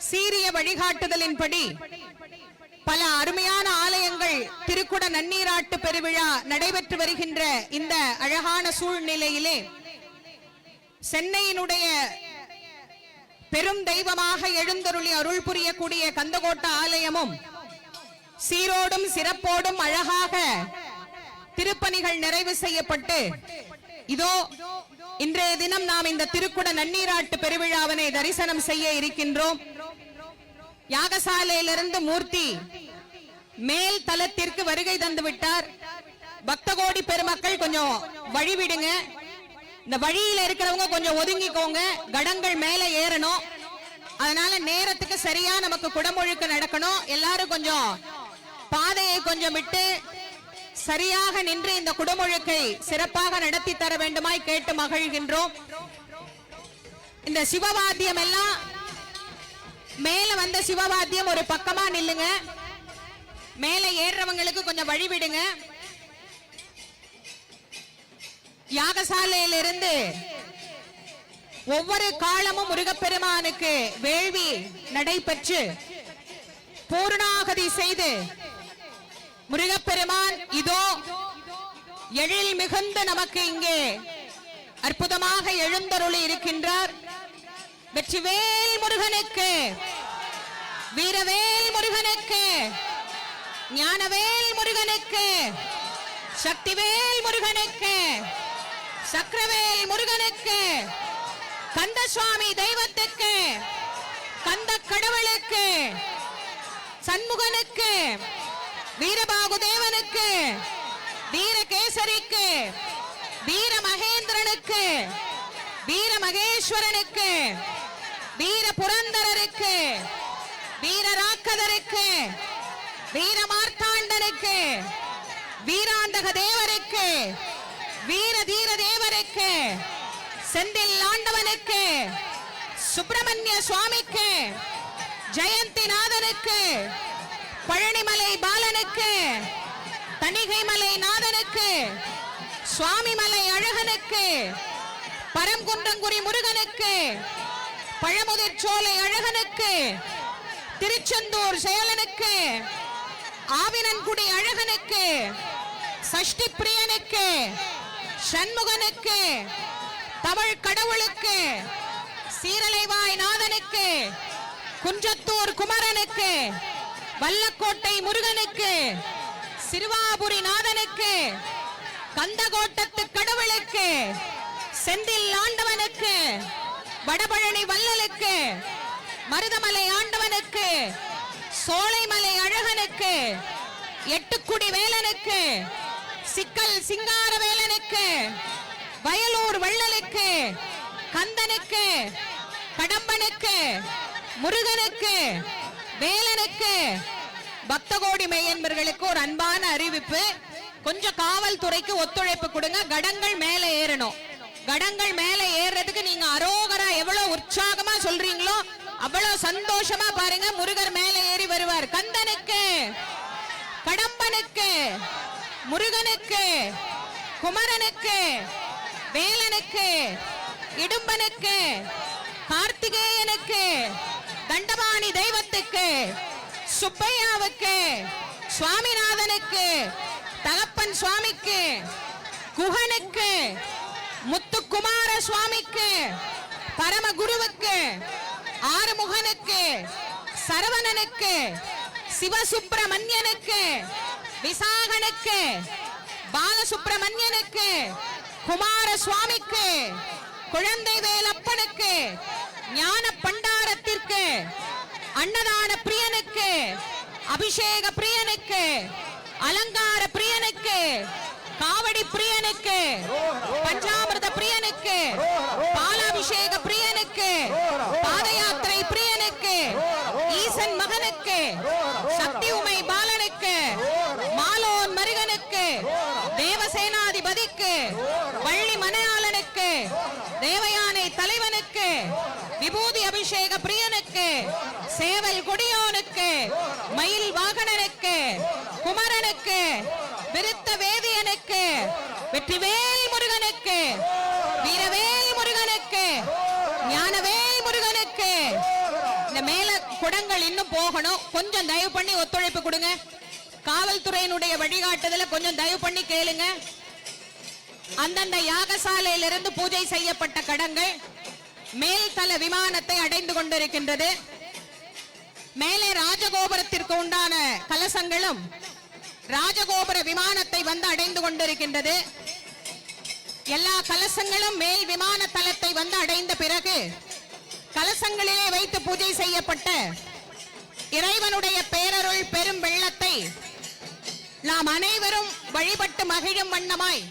சீரிய வழிகாட்டுதலின்படி பல அருமையான ஆலயங்கள் திருக்குட நன்னீராட்டு பெருவிழா நடைபெற்று வருகின்ற இந்த அழகான சூழ்நிலையிலே சென்னையினுடைய பெரும் தெய்வமாக எழுந்தருளி அருள் புரியக்கூடிய கந்தகோட்ட ஆலயமும் சீரோடும் சிறப்போடும் அழகாக திருப்பணிகள் நிறைவு செய்யப்பட்டு இதோ இன்றைய தினம் நாம் இந்த திருக்குட நன்னீராட்டு பெருவிழாவினை தரிசனம் செய்ய இருக்கின்றோம். யாகசாலையிலிருந்து மூர்த்தி மேல் தலத்திற்கு வருகை தந்து விட்டார். பக்தகோடி பெருமக்கள் கொஞ்சம் வழிவிடுங்க. இந்த வழியில இருக்கிறவங்க கொஞ்சம் ஒதுங்கிக்கோங்க. கடங்கள் மேல ஏறணும். அதனால நேரத்துக்கு சரியா நமக்கு குடமுழுக்கு நடக்கணும். எல்லாரும் கொஞ்சம் பாதையை கொஞ்சம் விட்டு சரியாக நின்று இந்த குடமுழுக்கை சிறப்பாக நடத்தி தர வேண்டுமாய் கேட்டு மகிழ்கின்றோம். இந்த சிவவாத்தியம் எல்லாம் மேல வந்த சிவவாத்தியம் ஒரு பக்கமா நில்லுங்க. மேல ஏறுறவங்களுக்கு கொஞ்சம் வழி விடுங்க. யாகசாலையிலிருந்து ஒவ்வொரு காலமும் முருகப்பெருமானுக்கு வேள்வி நடைபெற்று பூர்ணாகதி செய்து முருகப்பெருமான் இதோ எழில் மிகுந்த நமக்கு இங்கே அற்புதமாக எழுந்தருளி இருக்கின்றார். வெற்றிவேல் முருகனுக்கு, வீரவேல் முருகனுக்கு, ஞானவேல் முருகனுக்கு, சக்திவேல் முருகனுக்கு, சக்கரவேல் முருகனுக்கு, கந்தசுவாமி தெய்வத்துக்கு, கந்த கடவுளுக்கு, சண்முகனுக்கு, வீரபாகு தேவனுக்கு, வீரகேசரிக்கு, வீர மகேந்திரனுக்கு, வீர மகேஸ்வரனுக்கு, வீர புரந்தரருக்கு, வீர ராக்கதருக்கு, வீர மார்த்தாண்டனுக்கு, வீராந்தக தேவருக்கு, வீர தீர தேவருக்கு, செந்தில் ஆண்டவனுக்கு, சுப்பிரமணிய சுவாமிக்கு, ஜெயந்தி நாதனுக்கு, பழனிமலை பாலனுக்கு, தணிகைமலை நாதனுக்கு, சுவாமிமலை அழகனுக்கு, பரம்குன்றங்குடி முருகனுக்கு, பழமுதிர்ச்சோலை அழகனுக்கு, திருச்செந்தூர் செயலனுக்கு, ஆவினன்குடி அழகனுக்கு, சஷ்டி பிரியனுக்கு, சண்முகனுக்கு, தமிழ் கடவுளுக்கு, சீரலைவாய் நாதனுக்கு, குன்றத்தூர் குமரனுக்கு, வல்லக்கோட்டை முருகனுக்கு, சிறுவாபுரி நாதனுக்கு, கந்தகோட்டத்து கடவுளுக்கு, செந்தில் ஆண்டவனுக்கு, வடபழனி வள்ளலுக்கு, மருதமலை ஆண்டவனுக்கு, சோலைமலை அழகனுக்கு, எட்டுக்குடி வேலனுக்கு, சிக்கல் சிங்கார வேலனுக்கு, வயலூர் வள்ளலுக்கு, கந்தனுக்கு, கடம்பனுக்கு, முருகனுக்கு, வேலனுக்கு, பக்தகோடி மெய்யன்பர்களுக்கு ஒரு அன்பான அறிவிப்பு. கொஞ்சம் காவல்துறைக்கு ஒத்துழைப்பு கொடுங்க. கடங்கள் மேல ஏறணும். கடங்கள் மேல ஏறதுக்கு நீங்க அரோகரா எவ்வளவு உற்சாகமா சொல்றீங்களோ அவ்வளவு சந்தோஷமா பாருங்க. முருகர் மேல ஏறி வருவார். கந்தனுக்கு, கடம்பனுக்கு, முருகனுக்கு, குமரனுக்கு, வேலனுக்கு, இடும்பனுக்கு, கார்த்திகேயனுக்கு, தண்டபாணி தெய்வத்துக்கு, சுப்பையாவுக்கு, சுவாமிநாதனுக்கு, தகப்பன் சுவாமிக்கு, குகனுக்கு, முத்துக்குமார சுவாமிக்கு, பரமகுருவுக்கு, ஆறுமுகனுக்கு, சரவணனுக்கு, சிவசுப்பிரமணியனுக்கு, விசாகனுக்கு, பாலசுப்பிரமணியனுக்கு, குமார சுவாமிக்கு, குழந்தை வேலப்பனுக்கு, ஞான பண்டாரத்திற்கு, அன்னதான பிரியனுக்கு, அபிஷேக பிரியனுக்கு, அலங்கார பிரியனுக்கு, காவடி பிரியனுக்கு, பஞ்சாமிர்த பிரியனுக்கு, பாலாபிஷேக பிரியனுக்கு, பாத யாத்திரை பிரியனுக்கு, ஈசன் மகனுக்கு, சக்தி உமை பாலனுக்கு, மாலோன் மருகனுக்கு, தேவசேனாதிபதிக்கு, வள்ளி மனையாளனுக்கு, தேவயானை தலைவனுக்கு, விபூதி அபிஷேக பிரியனுக்கு, சேவல் கொடியோனுக்கு, மயில் வாகனனுக்கு, குமரனுக்கு, விருத்த வேதியனுக்கு, வெற்றிவேல் முருகனுக்கு, வீரவேல் முருகனுக்கு, ஞானவேல் முருகனுக்கு. இந்த மேல குடங்கள் இன்னும் போகணும். கொஞ்சம் தயவு பண்ணி ஒத்துழைப்பு கொடுங்க. காவல்துறையினுடைய வழிகாட்டுதல கொஞ்சம் தயவு பண்ணி கேளுங்க. அந்தந்த யாகசாலையிலிருந்து பூஜை செய்யப்பட்ட கடங்கள் மேல்தல விமானத்தை அடைந்து கொண்டிருக்கின்றது. மேலே ராஜகோபுரத்திற்கு உண்டான கலசங்களும் ராஜகோபுர விமானத்தை வந்து அடைந்து கொண்டிருக்கின்றது. எல்லா கலசங்களும் மேல் விமான தளத்தை வந்து அடைந்த பிறகு கலசங்களிலே வைத்து பூஜை செய்யப்பட்ட இறைவனுடைய பேரருள் பெரும் வெள்ளத்தை நாம் அனைவரும் வழிபட்டு மகிழும் வண்ணமாய்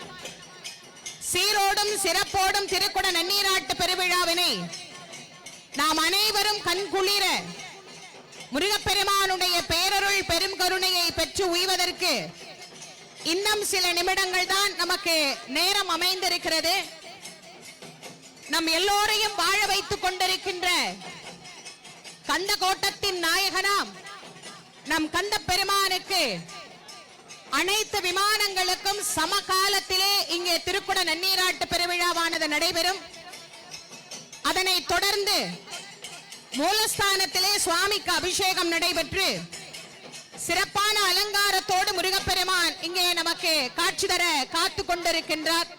சீரோடும் சிறப்போடும் திருக்குட நன்னீராட்டு பெருவிழாவினை நாம் அனைவரும் கண்குளிர முருகப்பெருமானுடைய பேரருள் பெரும் கருணையை பெற்று உய்வதற்கு இன்னும் சில நிமிடங்கள் தான் நமக்கு நேரம் அமைந்திருக்கிறது. நம் எல்லோரையும் வாழ வைத்துக் கொண்டிருக்கின்ற கந்த கோட்டத்தின் நாயகனாம் நம் கந்த பெருமானுக்கு அனைத்து விமானங்களுக்கும் சமகாலத்திலே இங்கே திருக்குட நன்னீராட்டு பெருவிழாவானது நடைபெறும். அதனை தொடர்ந்து மூலஸ்தானத்திலே சுவாமிக்கு அபிஷேகம் நடைபெற்று சிறப்பான அலங்காரத்தோடு முருகப்பெருமான் இங்கே நமக்கு காட்சி தர காத்து கொண்டிருக்கின்றார்.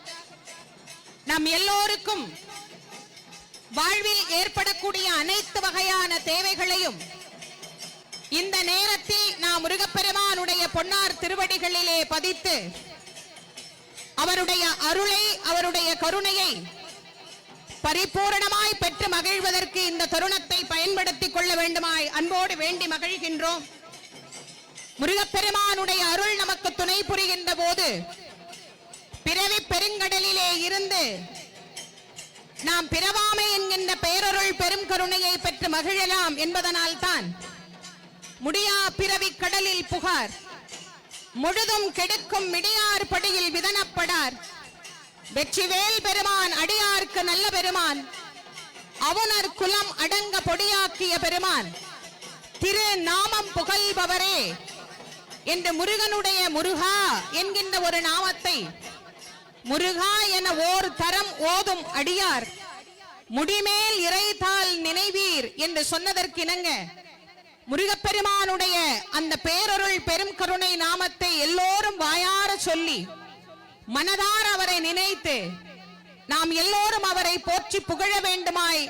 நம் எல்லோருக்கும் வாழ்வில் ஏற்படக்கூடிய அனைத்து வகையான தேவைகளையும் இந்த நேரத்தில் நாம் முருகப்பெருமானுடைய பொன்னார் திருவடிகளிலே பதித்து அவருடைய அருளை, அவருடைய கருணையை பரிபூரணமாய் பெற்று மகிழ்வதற்கு இந்த தருணத்தை பயன்படுத்திக் கொள்ள வேண்டுமாய் அன்போடு வேண்டி மகிழ்கின்றோம். முருகப்பெருமானுடைய அருள் நமக்கு துணை புரிகின்ற போது பிறவி பெருங்கடலிலே இருந்து நாம் பிறவாமை என்கின்ற பேரருள் பெரும் கருணையை பெற்று மகிழலாம் என்பதனால் தான் முடியா பிறவி கடலில் புகார் முழுதும் கெடுக்கும் மிடியார் படியில் விதனப்படார் வெற்றிவேல் பெருமான் அடியார்க்கு நல்ல பெருமான் அவனர் குலம் அடங்க பொடியாக்கிய பெருமான் திரு நாமம் புகழ்பவரே என்று முருகனுடைய முருகா என்கின்ற ஒரு நாமத்தை முருகா என ஓர் தரம் ஓதும் அடியார் முடிமேல் இறைத்தால் நினைவீர் என்று சொன்னதற்கிணங்க முருகப்பெருமானுடைய அந்த பேரருள் பெரும் கருணை நாமத்தை எல்லோரும் வாயார சொல்லி மனதார அவரை நினைத்து நாம் எல்லோரும் அவரை போற்றி புகழ வேண்டுமாய்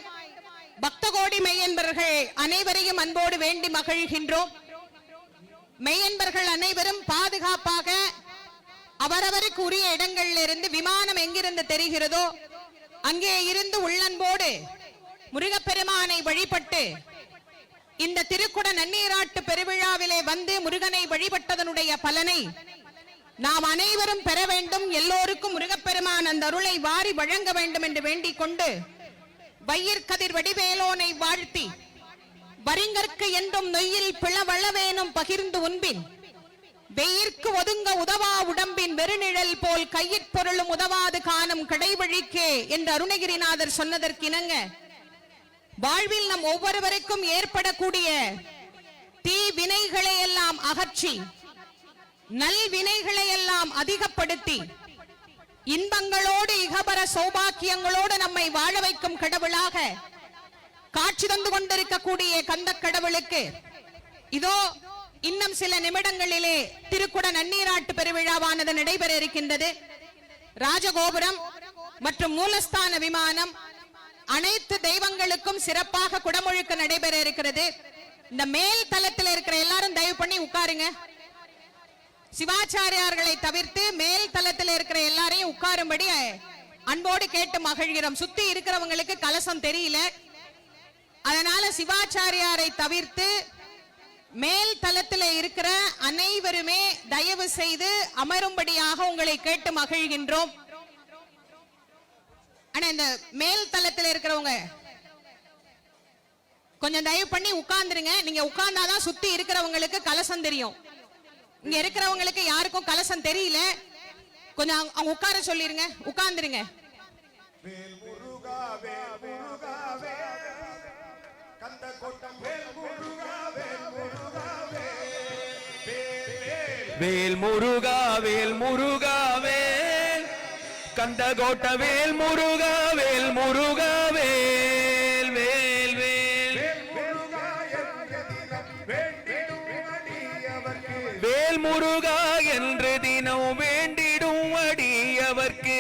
பக்த கோடி மெய்யன்பர்கள் அனைவரையும் அன்போடு வேண்டி மகிழ்கின்றோம். மெய்யன்பர்கள் அனைவரும் பாதுகாப்பாக அவரவருக்கு உரிய இடங்களில் இருந்து விமானம் எங்கிருந்து தெரிகிறதோ அங்கே இருந்து உள்ளன்போடு முருகப்பெருமானை வழிபட்டு இந்த திருக்குட நன்னீராட்டு பெருவிழாவிலே வந்து முருகனை வழிபட்டதனுடைய பலனை நாம் அனைவரும் பெற வேண்டும். எல்லோருக்கும் முருகப்பெருமான் அந்த அருளை வாரி வழங்க வேண்டும் என்று வேண்டிக் கொண்டு வையிற்கதிர் வடிவேலோனை வாழ்த்தி வரிங்கற்கு என்றும் நொய்யில் பிளவளவேனும் பகிர்ந்து உண்பின் வெயிற்கு ஒதுங்க உதவா உடம்பின் வெறுநிழல் போல் கையிற்பொருளும் உதவாது காணும் கடைவழிக்கே என்று அருணகிரிநாதர் சொன்னதற்கிணங்க வாழ்வில் நம் ஒவ்வொருவருக்கும் ஏற்படக்கூடிய தீ வினைகளை எல்லாம் அகற்றி நல் வினைகளை எல்லாம் அதிகப்படுத்தி இன்பங்களோடு இகபர சௌபாக்கியங்களோடு நம்மை வாழ வைக்கும் கடவுளாக காட்சி தந்து கொண்டிருக்கக்கூடிய கந்த கடவுளுக்கு இதோ இன்னும் சில நிமிடங்களிலே திருக்குட நன்னீராட்டு பெருவிழாவானது நடைபெற இருக்கின்றது. ராஜகோபுரம் மற்றும் மூலஸ்தான விமானம் அனைத்து தெய்வங்களுக்கும் சிறப்பாக குடமுழுக்கு நடைபெற இருக்கிறது. இந்த மேல் தளத்தில் இருக்கிற எல்லாரும் தயவு பண்ணி உட்காருங்க. சிவாச்சாரியார்களை தவிர்த்து மேல் தளத்தில் இருக்கிற எல்லாரையும் உட்காரும்படி அன்போடு கேட்டு மகிழ்கிறோம். சுத்தி இருக்கிறவங்களுக்கு கலசம் தெரியல, அதனால சிவாச்சாரியாரை தவிர்த்து மேல் தளத்தில் இருக்கிற அனைவருமே தயவு செய்து அமரும்படியாக உங்களை கேட்டு மகிழ்கின்றோம். ஆனா இந்த மேல் தளத்தில் இருக்கிறவங்க கொஞ்சம் தயவு பண்ணி உட்கார்ந்துருங்க. நீங்க உட்கார்ந்தாதான் சுத்தி இருக்கிறவங்களுக்கு கலசம் தெரியும். இங்க இருக்கிறவங்களுக்கு யாருக்கும் கலசம் தெரியல, கொஞ்சம் அவங்க உட்கார சொல்லிருங்க. உட்கார்ந்துருங்க. வேல் முருகா வேல் முருகா வேல் கந்தகோட்ட வேல் முருகா வேல் முருகா வேல் வேல் வேல் வேல் முருகா என்று தினம் வேண்டிடும் அடியவர்க்கு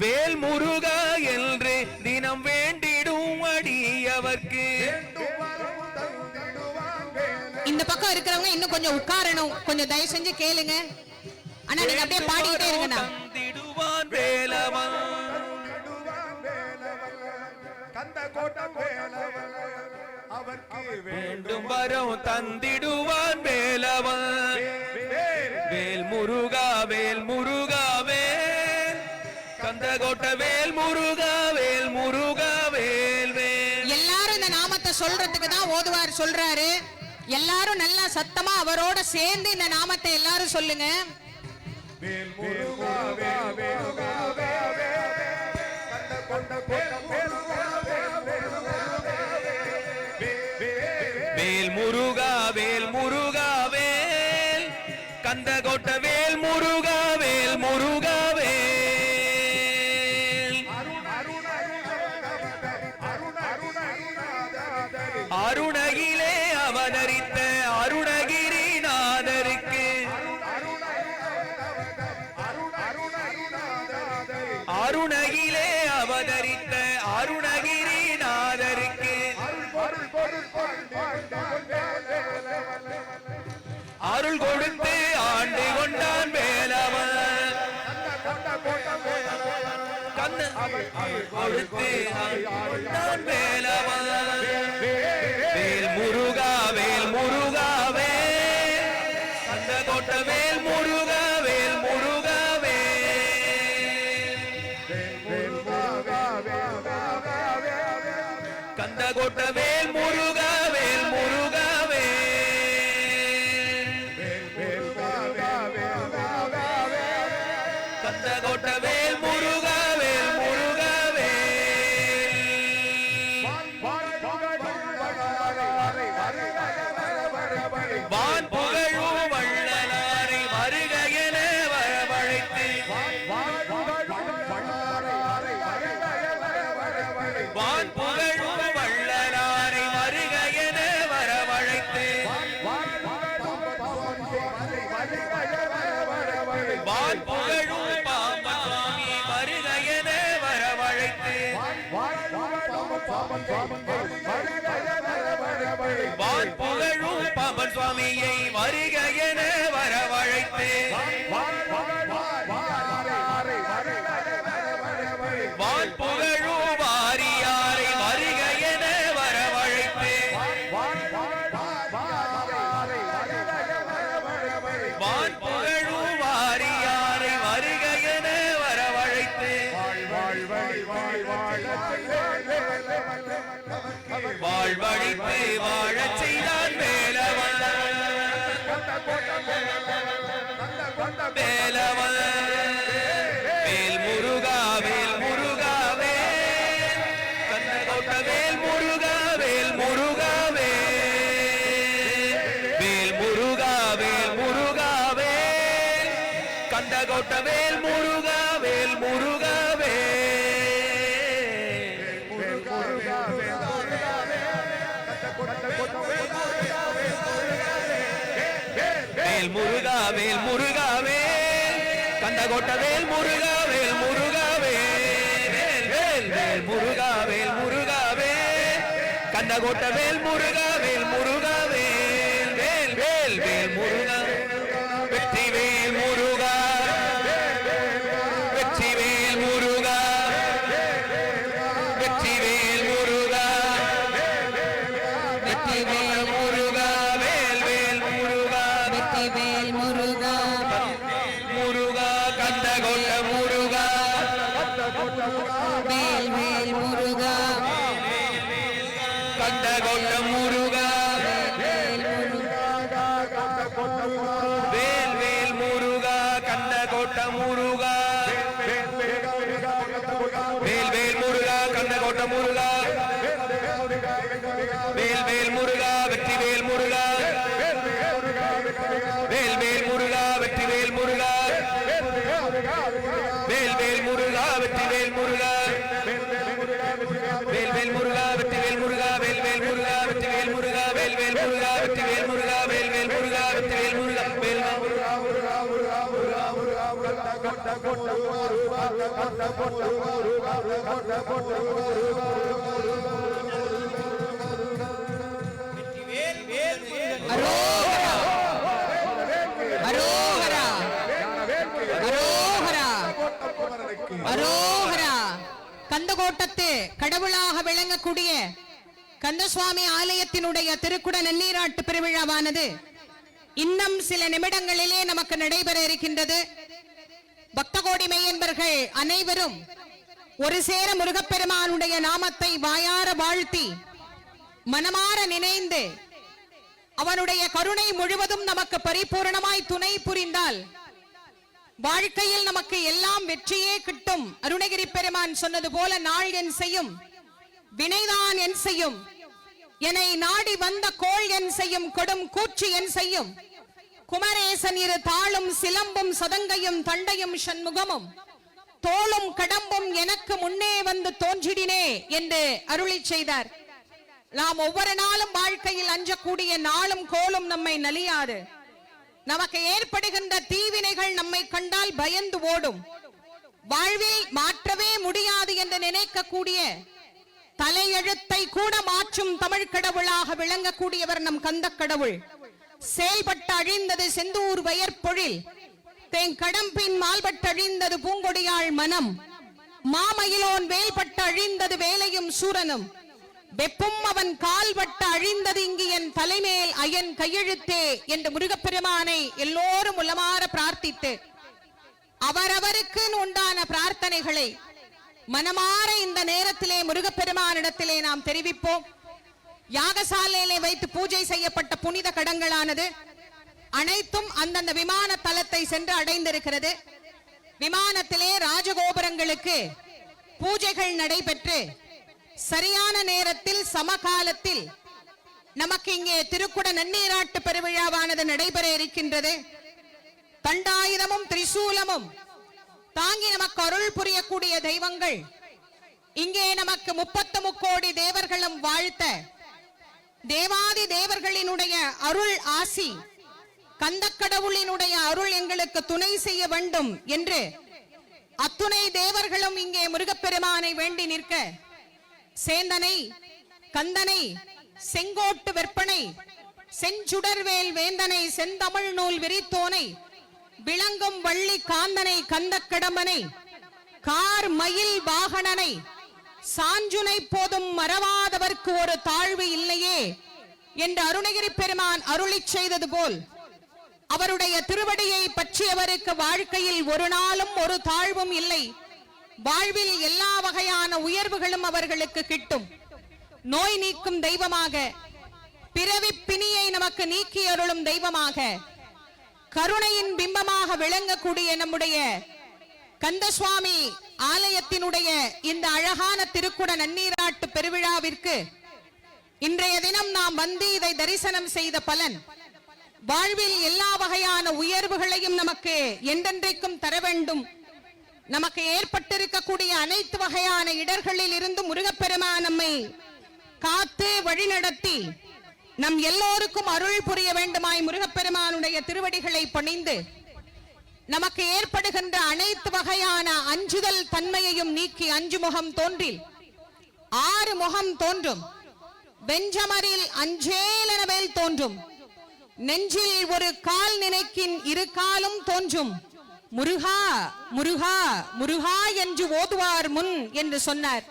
வேல் முருகா என்று தினம் வேண்டிடும் அடியவர்க்கு. இந்த பக்கம் இருக்கிறவங்க இன்னும் கொஞ்சம் உட்காரணும். கொஞ்சம் தயவு செஞ்சு கேளுங்க. ஆனா நீங்க அப்படியே பாடிட்டே இருங்கண்ணா. தந்திடுவான் வேலவன் வேண்டும் வரம் தந்திடுவான் வேலவன் வேல் முருகா வேல் முருகா வேல் கந்தகோட்ட வேல் முருகா வேல் முருகா வேல் வேல். எல்லாரும் இந்த நாமத்தை சொல்றதுக்கு தான் ஓதுவார் சொல்றாரு. எல்லாரும் நல்லா சத்தமா அவரோட சேர்ந்து இந்த நாமத்தை எல்லாரும் சொல்லுங்க. வேல் முருகா வேல் முருகா வேல் வேல் முருகா வேல் முருகா வேல் கந்தகோட்ட வேல் முருகா வேல் முருகா வேல். அருணகிலே அவதரித்த அருணகிரிநாதருக்கு அருணகிலே அவதரித்த அருணகிரிநாதருக்கு அருள் கொடுத்து ஆண்டு கொண்டான் வேலவன் கொடுத்து கொண்டான் வேலவன் வேல் முருகா வேல் முருகா வேல் கந்தகோட்ட வேல் முருகா வேல் முருகா வேல் கந்தகோட்ட வேல் முருகா வேல் முருகா வேல் கந்தகோட்ட வேல் முருகா வேல் முருகா வான் புகழும் வள்ளலாரை வருக என வரவழைத்து வான் புகழும் வள்ளலாரை வருக என வரவழைத்து வான் புகழும் பாம்பன் சுவாமி வருக என வரவழைத்து வான் புகழும் பாம்பன் சுவாமியை வருக என வரவழைத்து வான் புகழும் வாரியாரை வருக என வரவழைத்து வான் புகழும் வாரியாரை வருக என வரவழைத்து வாழ்வழித்து வாழச் செய்தான் வேலவன் வேலவன் வேல் முருகா வேல் முருகா வேல் கந்தகோட்ட வேல் முருகா வேல் முருகா வேல் வேல் முருகா வேல் முருகா வேல் கந்தகோட்ட வேல் முருகா வேல் முருகா வேல் வேல் முருகா வேல் முருகா வேல் கந்தகோட்ட வேல் முருகா வேல் முருகா வேல் வேல் வேல் முருகா வேல் முருகா வேல் கந்தகோட்ட வேல் முருகா வேல் முருகா வேல் வேல் வேல் வேல் முருகா வெற்றி வேல் முருகா வெற்றி வேல் முருகா வெற்றி வேல் முருகா வெற்றி வேல் முருகா வேல் வேல் முருகா வெற்றி வேல் முருகா முருகா கந்தகோட்ட முருகா வேல் வேல் முருகா கந்தகோட்ட முருகா வேல் வேல் முருகா கந்தகோட்ட முருகா வேல் வேல் முருகா கந்தகோட்ட முருகா வேல் வேல் முருகா வெற்றி வேல் முருகா வேல் வேல் முருகா வெற்றி வேல் முருகா வேல் வேல் முருகா வெற்றி வேல் முருகா வேல் வேல் முருகா வெற்றி வேல் முருகா வேல் வேல் முருகா வெற்றி வேல் முருகா வேல் வேல் முருகா வெற்றி வேல் முருகா வேல் வேல் முருகா வெற்றி வேல் முருகா வேல் அரோகரா அரோகரா அரோகரா. கந்தகோட்டத்து கடவுளாக விளங்கக்கூடிய கந்தசுவாமி ஆலயத்தினுடைய திருக்குட நன்னீராட்டு பெருவிழாவானது இன்னும் சில நிமிடங்களிலே நமக்கு நடைபெற இருக்கின்றது. பக்தகோடி மெய்யன்பர்கள் அனைவரும் ஒரு சேர முருகப்பெருமானுடைய நாமத்தை வாயார வாழ்த்தி மனமாற நினைந்து அவனுடைய கருணை முழுவதும் நமக்கு பரிபூரணமாய் துணை புரிந்தால் வாழ்க்கையில் நமக்கு எல்லாம் வெற்றியே கிட்டும். அருணகிரி பெருமான் சொன்னது போல நாள் என் செய்யும் வினைதான் என் செய்யும், என்னை நாடி வந்த கோள் என் செய்யும், கொடும் கூற்று என் செய்யும், குமரேசன் இரு தாளும் சிலம்பும் சதங்கையும் தண்டையும் சண்முகமும் தோளும் கடம்பும் எனக்கு முன்னே வந்து தோன்றிடினே என்று அருளி செய்தார். நாம் ஒவ்வொரு நாளும் வாழ்க்கையில் அஞ்சக்கூடிய நாளும் கோலும் நம்மை நலியாது. நமக்கு ஏற்படுகின்ற தீவினைகள் நம்மை கண்டால் பயந்து ஓடும். வாழ்வில் மாற்றவே முடியாது என்று நினைக்கக்கூடிய தலையெழுத்தை கூட மாற்றும் தமிழ் கடவுளாக விளங்கக்கூடியவர் நம் கந்த கடவுள். செயல்பட்டு அழிந்தது செந்தூர் வயற்பொழில், தேன் கடம்பின் மால்பட்டு அழிந்தது பூங்கொடியாள் மனம், மாமயிலோன் வேல்பட்டு அழிந்தது வேலையும் சூரனும், வெப்பும் அவன் கால்பட்டு அழிந்தது இங்கு என் தலைமேல் அயன் கையெழுத்தே என்று முருகப்பெருமானை எல்லோரும் உளமாற பிரார்த்தித்து அவரவருக்கு உண்டான பிரார்த்தனைகளை மனமாற இந்த நேரத்திலே முருகப்பெருமானிடத்திலே நாம் தெரிவிப்போம். யாகசாலையிலே வைத்து பூஜை செய்யப்பட்ட புனித கடங்களானது அனைத்தும் அந்தந்த விமான தலத்தை சென்று அடைந்திருக்கிறது. விமானத்திலே ராஜகோபுரங்களுக்கு பூஜைகள் நடைபெற்று சரியான நேரத்தில் சமகாலத்தில் நமக்கு இங்கே திருக்குட நன்னீராட்டு பெருவிழாவானது நடைபெற இருக்கின்றது. தண்டாயுதமும் திரிசூலமும் தாங்கி நமக்கு அருள் புரியக்கூடிய தெய்வங்கள் இங்கே நமக்கு 33 கோடி தேவர்களும் வாழ்த்த தேவாதி தேவர்களினுடைய அருள் ஆசி, கந்தக்கடவுளினுடைய அருள் எங்களுக்கு துணை செய்ய வேண்டும் என்று அத்துணை தேவர்களும் இங்கே முருகப்பெருமானை வேண்டி நிற்க சேந்தனை கந்தனை செங்கோட்டு வெற்பனை செஞ்சுடர்வேல் வேந்தனை செந்தமிழ் நூல் விரித்தோனை விளங்கும் வள்ளி காந்தனை கந்தக்கடம்பனை கார் மயில் வாகனனை சாஞ்சுனை போதும் மறவாதவர்க்கு ஒரு தாழ்வு இல்லையே என்று அருணகிரி பெருமான் அருளி செய்தது போல் அவருடைய திருவடியை பற்றியவருக்கு வாழ்க்கையில் ஒரு நாளும் ஒரு தாழ்வும் இல்லை. வாழ்வில் எல்லா வகையான உயர்வுகளும் அவர்களுக்கு கிட்டும். நோய் நீக்கும் தெய்வமாக, பிறவி பிணியை நமக்கு நீக்கி அருளும் தெய்வமாக, கருணையின் பிம்பமாக விளங்கக்கூடிய நம்முடைய கந்தசுவாமி ஆலயத்தினுடைய இந்த அழகான திருக்குட நன்னீராட்டு பெருவிழாவிற்கு இன்றைய தினம் நாம் வந்து இதை தரிசனம் செய்த பலன் வாழ்வில் எல்லா வகையான உயர்வுகளையும் நமக்கு என்றென்றைக்கும் தர வேண்டும். நமக்கு ஏற்பட்டிருக்கக்கூடிய அனைத்து வகையான இடர்களில் இருந்து முருகப்பெருமான் நம்மை காத்து வழிநடத்தி நம் எல்லோருக்கும் அருள் புரிய வேண்டுமாய் முருகப்பெருமானுடைய திருவடிகளை பணிந்து நமக்கு ஏற்படுகின்ற அனைத்து வகையான அஞ்சுதல் தன்மையையும் நீக்கி அஞ்சு முகம் தோன்றில் ஆறு முகம் தோன்றும், வெஞ்சமரில் அஞ்சேலனவேல் தோன்றும், நெஞ்சில் ஒரு கால் நினைக்கின் இரு காலும் தோன்றும், முருகா முருகா முருகா என்று ஓதுவார் முன் என்று சொன்னார்.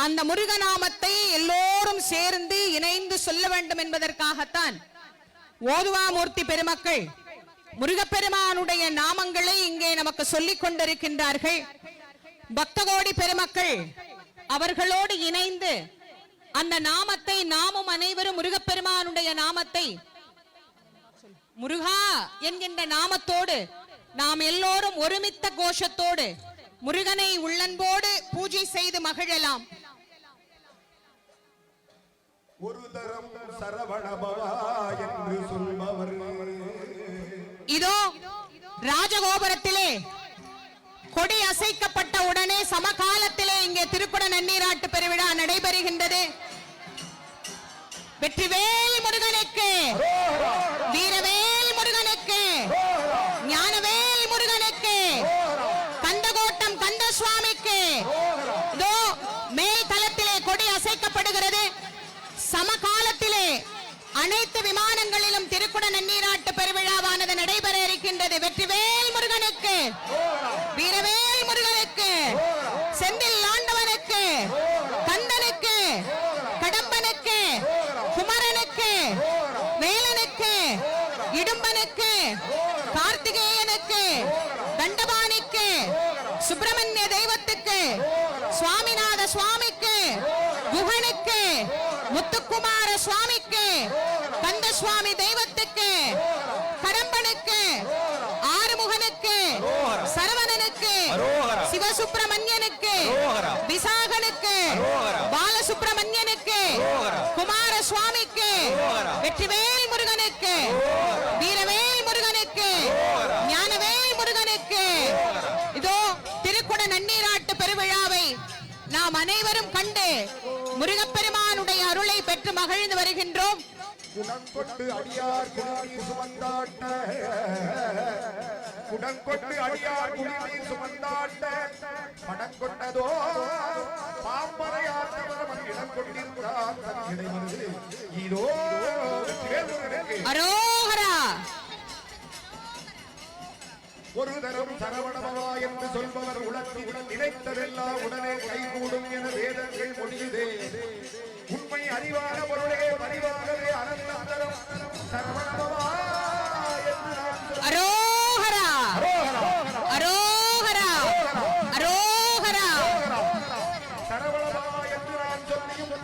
அந்த முருகநாமத்தை எல்லோரும் சேர்ந்து இணைந்து சொல்ல வேண்டும் என்பதற்காகத்தான் ஓதுவாமூர்த்தி பெருமக்கள் முருகப்பெருமானுடைய நாமங்களை இங்கே நமக்கு சொல்லிக் கொண்டிருக்கின்றார்கள். பக்தகோடி பெருமக்கள் அவர்களோடு இணைந்து அந்த நாமத்தை நாமும் அனைவரும் முருகப்பெருமானுடைய நாமத்தை முருகா என்கின்ற நாமத்தோடு நாம் எல்லோரும் ஒருமித்த கோஷத்தோடு முருகனை உள்ளன்போடு பூஜை செய்து மகிழலாம். ஒரு தரம் சரவணபவா என்று சொல்பவர் இதோ ராஜகோபுரத்திலே கொடி அசைக்கப்பட்ட உடனே சமகாலத்திலே இங்கே திருக்குட நன்னீராட்டு பெருவிழா நடைபெறுகின்றது. வெற்றிவேல் முருகனுக்கு, வீரவேல் முருகனுக்கு, ஞானவேல் முருகனுக்கு, கந்தகோட்டம் கந்த சுவாமிக்கு. இதோ மேல் தளத்திலே கொடி அசைக்கப்படுகிறது. சமகாலத்திலே அனைத்து விமானங்களிலும் திருக்குட நன்னீராட்டு பெருவிழாவானது நடைபெற இருக்கின்றது. வெற்றிவேல் முருகனுக்கு, வீரவேல் முருகனுக்கு, செந்தில் ஆண்டவனுக்கு, கந்தனுக்கு, கடம்பனுக்கு, குமரனுக்கு, வேலனுக்கு, இடும்பனுக்கு, கார்த்திகேயனுக்கு, தண்டபாணிக்கு, சுப்பிரமணிய தெய்வத்துக்கு, சுவாமிநாத சுவாமிக்கு, குகனுக்கு, முத்துக்குமார சுவாமிக்கு, கந்த சுவாமி தெய்வத்துக்கு, கடம்பனுக்கு, ஆறுமுகனுக்கு, சரவணனுக்கு, சிவசுப்பிரமணியனுக்கு, விசாகனுக்கு, பாலசுப்பிரமணியனுக்கு, குமார சுவாமிக்கு, வெற்றிவேல் முருகனுக்கு, வீரவேல் முருகனுக்கு, ஞானவேல் முருகனுக்கு. இதோ திருக்குட நன்னீராட்டு பெருவிழாவை நாம் அனைவரும் கண்டு முருகப்பெருமானுடைய அருளை பெற்று மகிழ்ந்து வருகின்றோம். குடங்கொண்டு அடியார் குடிநீர் சுமந்தாட்ட, குடங்கொண்டு அடியார் குடிநீர் சுமந்தாட்ட, படங்கொண்டதோ பாம்பரையாட்டவர் இடம் கொண்டிருக்கிறார் தன் இடைமருது. இதோ அரோகரா. ஒரு தரம் சரவணபவா என்று சொல்பவர் உலகில் நினைத்ததெல்லாம் உடனே கைகூடும் என வேதங்கள் மொழியுதே. உண்மை அறிவான பொருளே பரிவாகவே அனந்தரம் சரவணபவா என்று அரோகரா அரோகரா அரோகரா. சரவணபவா என்று நான் சொல்லியும்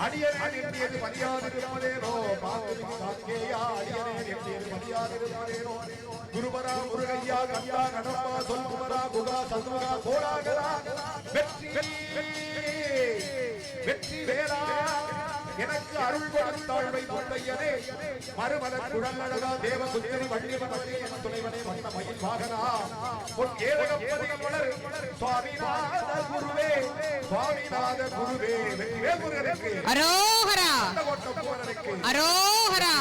அடியேன் என்றது மரியாதிருப்பதேனோ, பாக்கியா அடியேன் என்றது மரியாதிருப்பதேனோ. குருபரா முருகையா கந்தா கடம்பா சொல்குமரா குகா சதுரா கோலாகரா வெற்றி வெற்றி வேலா எனக்கு அருள் கொடுத்தாழ்வை தொண்டையனே, மறுமல குழலழகா தேவ சுந்தரி வள்ளிவனே துணைவனே வந்த மயில் வாகனா பொன் ஏழகப்பதி மலர் சுவாமிநாத குருவே, சுவாமிநாத குருவே. வெற்றிவேல் முருகனுக்கு அரோகரா அரோகரா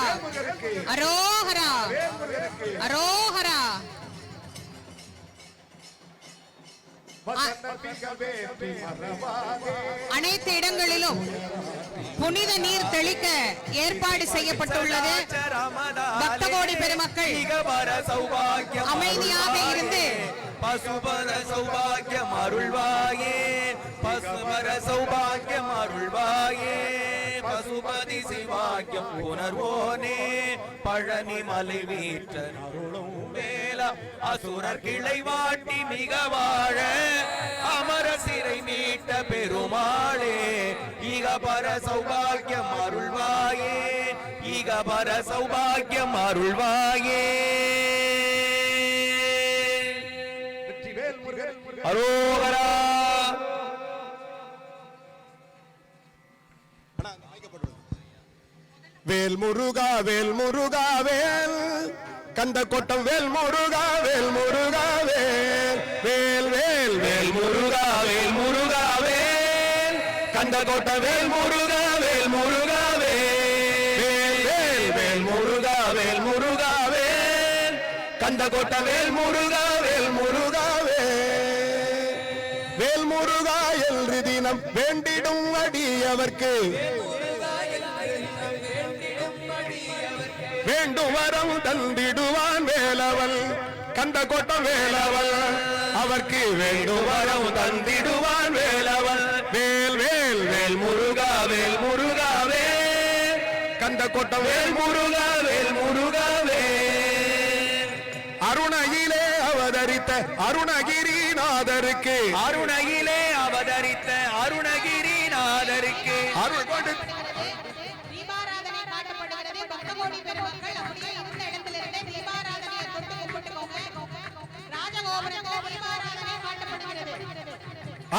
அரோகரா அரோகரா. அனைத்து இடங்களிலும் புனித நீர் தெளிக்க ஏற்பாடு செய்யப்பட்டுள்ளது. பக்தகோடி பெருமக்கள் அமைதியாக இருந்து பசுபர சௌபாகியம் அருள்வாயே, பசுபர சௌபாகியம் அருள்வாயே, பசுபதி சிவாக்கியம் உணர்வோனே, பழனி மலை வீற்றன் அருளும் வேலா, அசுரர் கிளை வாட்டி மிக வாழ, அமர சிறை மீட்ட பெருமாளே, ஈகபர சௌபாகியம் அருள்வாயே, ஈகபர சௌபாகியம் அருள்வாயே. அரோகரா. வேல் முருகா வேல் முருகா வேல், கந்த கோட்டம் வேல் முருகா வேல் முருகா வேல், வேல் வேல் வேல் முருகா வேல் முருகா வேல், கந்த கோட்டம் வேல் முருகா வேல் முருகா வேல், கந்த கோட்ட வேல் முருகா வேல் முருகாவே வேல் முருகா என்று தினம் வேண்டிடும் அடியவர்க்கு வேண்டும் வரம் தந்திடுவான் வேலவன் கந்த கோட்டம் வேலவன் அவர்க்கு வேண்டும் வரம் தந்திடுவான் வேலவன் வேல் வேல் வேல் முருகா வேல் முருகாவே கந்த கோட்டம் வேல் முருகா வேல் முருகாவே அருணகிலே அவதரித்த அருணகிரிநாதருக்கு அருணகிலே அவதரித்த அருணகிரிநாதருக்கு அருள் கொடுத்து தீபாராதனை காட்டப்படுகிறது. பக்த கோடி பெருமக்கள் அப்படியே இந்த இடத்திலிருந்து தீபாராதனையை தொட்டு கும்பிட்டுக்கோங்க. ராஜகோபுரத்தில் தீபாராதனை காட்டப்படுகிறது.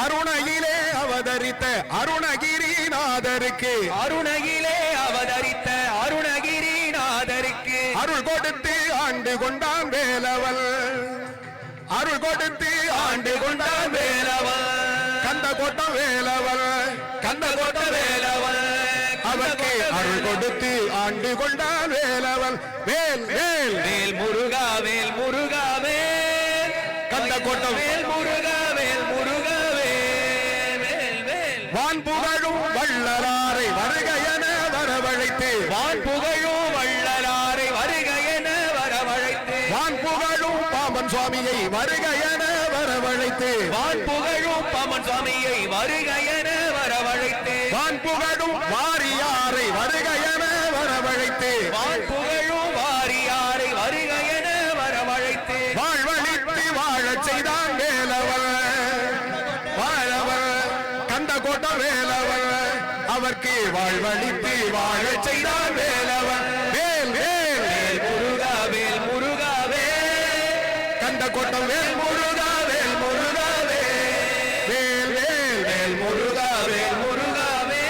அருணகிலே அவதரித்த அருணகிரிநாதருக்கு அருணகிலே அவதரித்த அருணகிரிநாதருக்கு அருள் கொடுத்து ஆண்டு கொண்டான் வேலவன் அருள் கொடுத்து ஆண்டு கொண்டான் வேலவன் கந்த கோட்டம் வேலவன் கந்த கோட்ட வேலவன் அவருக்கு அருள் கொடுத்து ஆண்டு கொண்டான் வேலவன் வேல் வேல் வேல் முருகா வேல் முருகாவே கந்த கோட்டம் வேல் முருகா வேல் முருகாவே வேல் வேல் வான் புகழும் வள்ளலாரை வருக என வரவழைத்து வான் புகழும் வள்ளலாரை வருக என வரவழைத்து வான் புகழும் பாம்பன் சுவாமியை வருக என வரவழைத்து வான் புகழும் பமன் சுவாமியை வருக என வரவழைத்து வான் புகழும் வாரியாரை வருக என வரவழைத்து வான் புகழும் வாரியாரை வருக என வரவழைத்து வாழ்வழித்து வாழச் செய்தான் வேலவன் வாழவன் கந்த கோட்டம் வேலவன் அவர்க்கு வாழ்வழித்து வாழச் செய்தான் வேலவன் வேல் வேல் வேல் முருகா வேல் முருகாவே கந்த கோட்டம் வேல் முருகா வேல் முருகாவே வேல் வேல் வேல் முருகா வேல் முருகாவே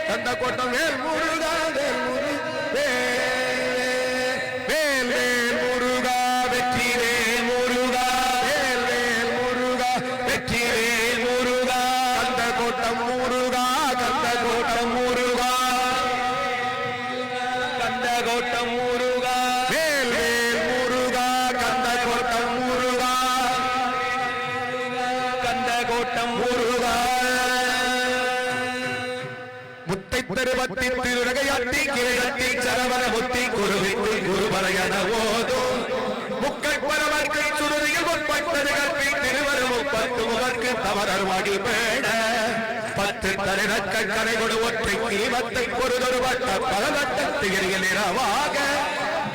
கந்த கோட்டம் வேல் முருகா வேல் முருகா வேல் வேல் முருகா வெற்றி வேல் முருகா வேல் வேல் முருகா வெற்றி வேல் முருகா கந்த கோட்டம் முருகா கந்த கோட்டம் முருகா கந்த கோட்டம் முருகா வேல் வேல் முருகா கந்த கோட்டம் முருகா கந்த கோட்டம் முருகா முத்தை தருவத்தி திருநகையாத்தி கிழத்தி சரவண முத்தி குருவித்து குருபரையன ஓதும் முக்கை பரவர்க்கை சுருதியில் முற்பட்டது கற்பி திருவருவும் பத்து முகர்க்கு தவறருவாடி பேட பத்து தலைநற்கள் கரை கொடு ஒற்றை கிளிமத்தை பொறுதொரு வட்ட பலவட்டத்தில் நிறவாக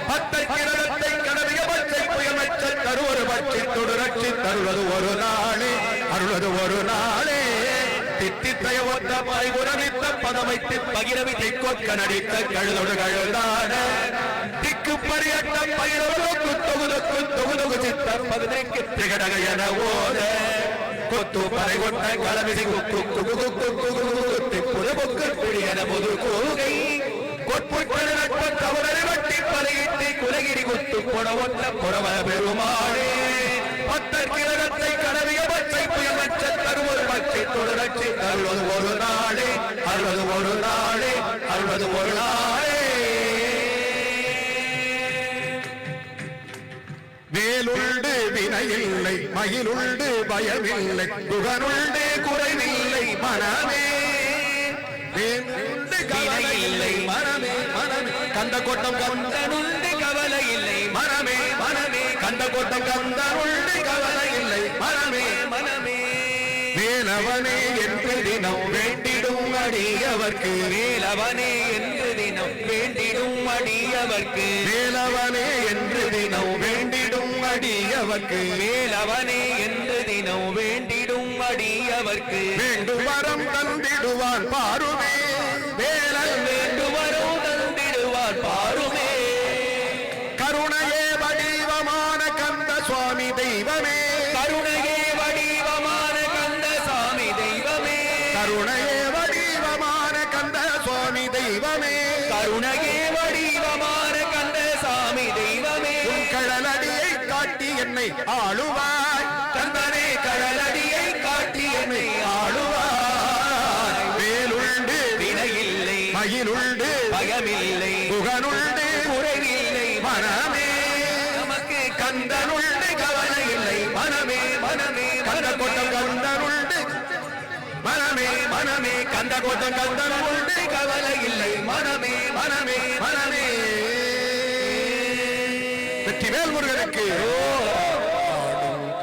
பத்தை கிரணத்தை கடவிய பச்சை புயமச்ச தருவொரு பச்சை தொடு ரட்சி தருவது ஒரு நாளே அருளது ஒரு நாளே தித்தித்தய ஒத்த பாய்குரமித்த பதமைத்து பகிரவி திக்கொக்க நடித்த கழுதொடு கழுதான திக்கு பரியட்ட பயிரோடு தொகுதொக்கு தொகுதொகு சித்த பகுதிக்கு திகடக என ஓத கொத்து பறை கொட்ட களமிசி குக்கு குகு குக்கு குகு குத்தி புதுபுக்கு பிடியன முது கூகை கொட்புட்பட நட்ப தவறரை வட்டி பறையிட்டு குலகிரி குத்து கொட ஒட்ட புறவ பெருமாளே பத்தர் கிரகத்தை கடவிய பச்சை புயமச்ச தருவது பச்சை தொடரட்சி தருவது ஒரு நாளே அறுபது ஒரு நாளே அறுபது ஒரு நாளே வேலுண்டு வினையில்லை மயிலுண்டு பயமில்லை குகனுண்டு குறைவில்லை மனமே வேலுண்டு கவலை இல்லை மனமே மனமே கந்த கோட்டம் கந்தனுண்டு கவலை இல்லை மனமே மனமே கந்த கோட்டம் கந்தனுண்டு கவலை இல்லை மனமே மனமே வேலவனே என்று தினம் வேண்டிடும் அடியவர்க்கு வேலவனே என்று தினம் வேண்டிடும் அடியவர்க்கு வேலவனே என்று தினம் வேண்டிடும் அடியவர்க்கு வேலவனே என்று தினம் வேண்டிடும் அடியவர்க்கு வேண்டும் வரம் தந்திடுவான் பாருமே வேலன் வேண்டுவரும் தந்திடுவார் பாருமே கருணையே வடிவமான கந்த சுவாமி தெய்வமே கருணையே வடிவமான கந்த சாமி தெய்வமே கருணையே வடிவமான கந்த சுவாமி தெய்வமே கருணையே வடிவமான கந்த சாமி தெய்வமே உன் கடலடியை காட்டி என்னை ஆளுவாய் கந்தனே கடலடியை காட்டி என்னை ஆளுவாய் வேலுண்டு வினையில்லை மயிலுண்டு பயமில்லை குகனுண்டு குறைவில்லை மனமே நமக்கு கந்தனுண்டு கவலை இல்லை மனமே மனமே கந்த கோட்டம் கந்தனுண்டு மனமே மனமே கந்த கோட்டம் கந்தனுண்டு கவலை இல்லை மனமே மனமே மனமே வெற்றிவேல் முருகனுக்கு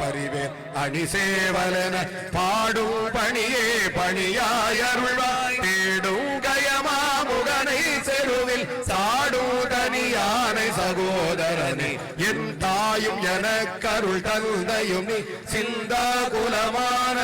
பரிவேல் அணிசேவலன பாடும் பணியே பணியாயருள்வாய் தேடும் கயமா முகனை செருவில் சாடும் தனியானை சகோதரனே என் தாயும் எனக்கருள் தந்தையும் நீ சிந்தா குலமான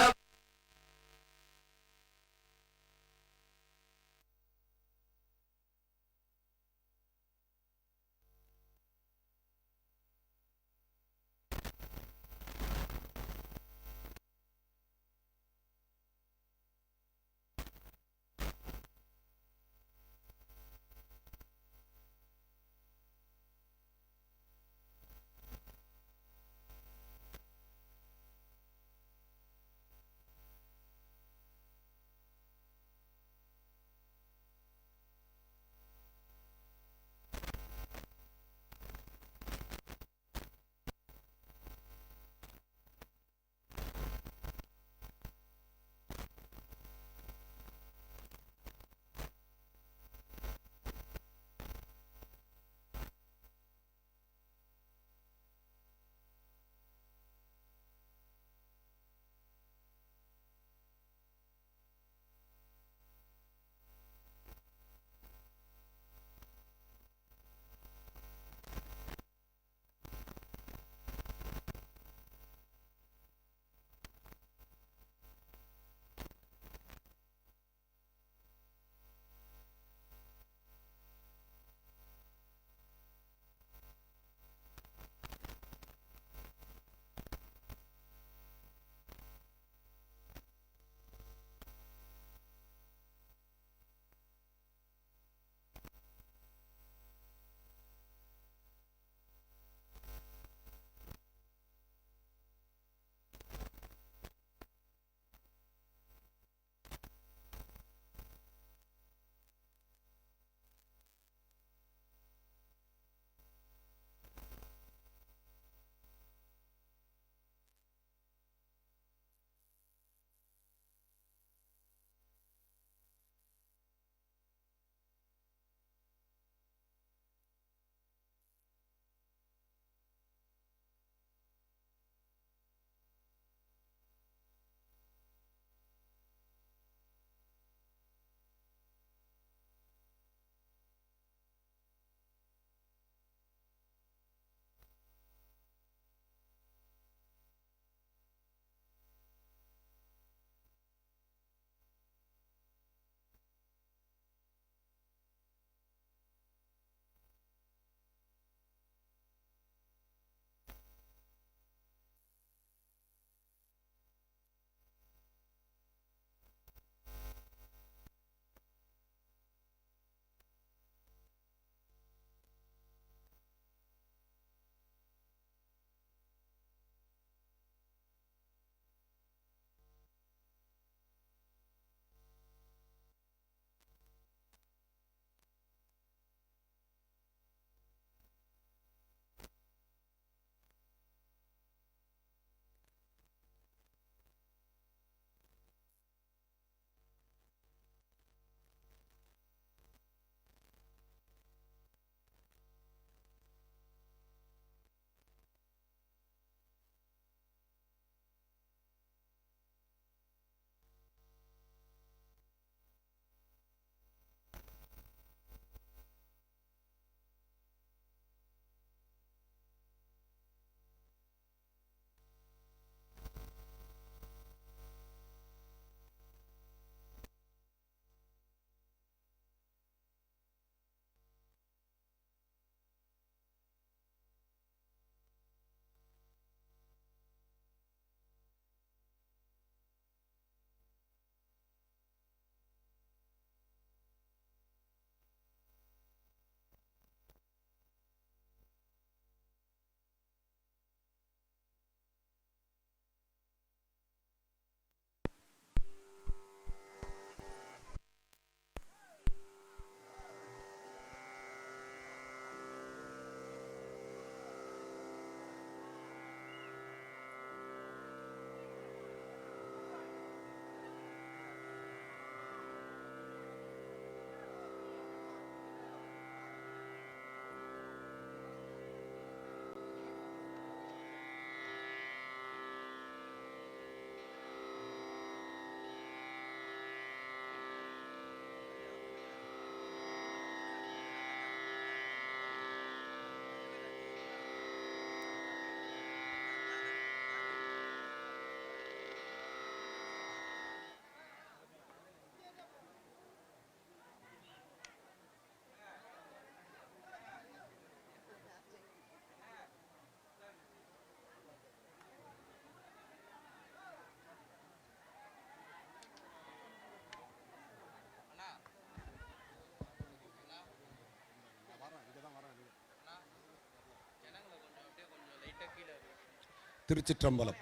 திருச்சிற்றம்பலம்.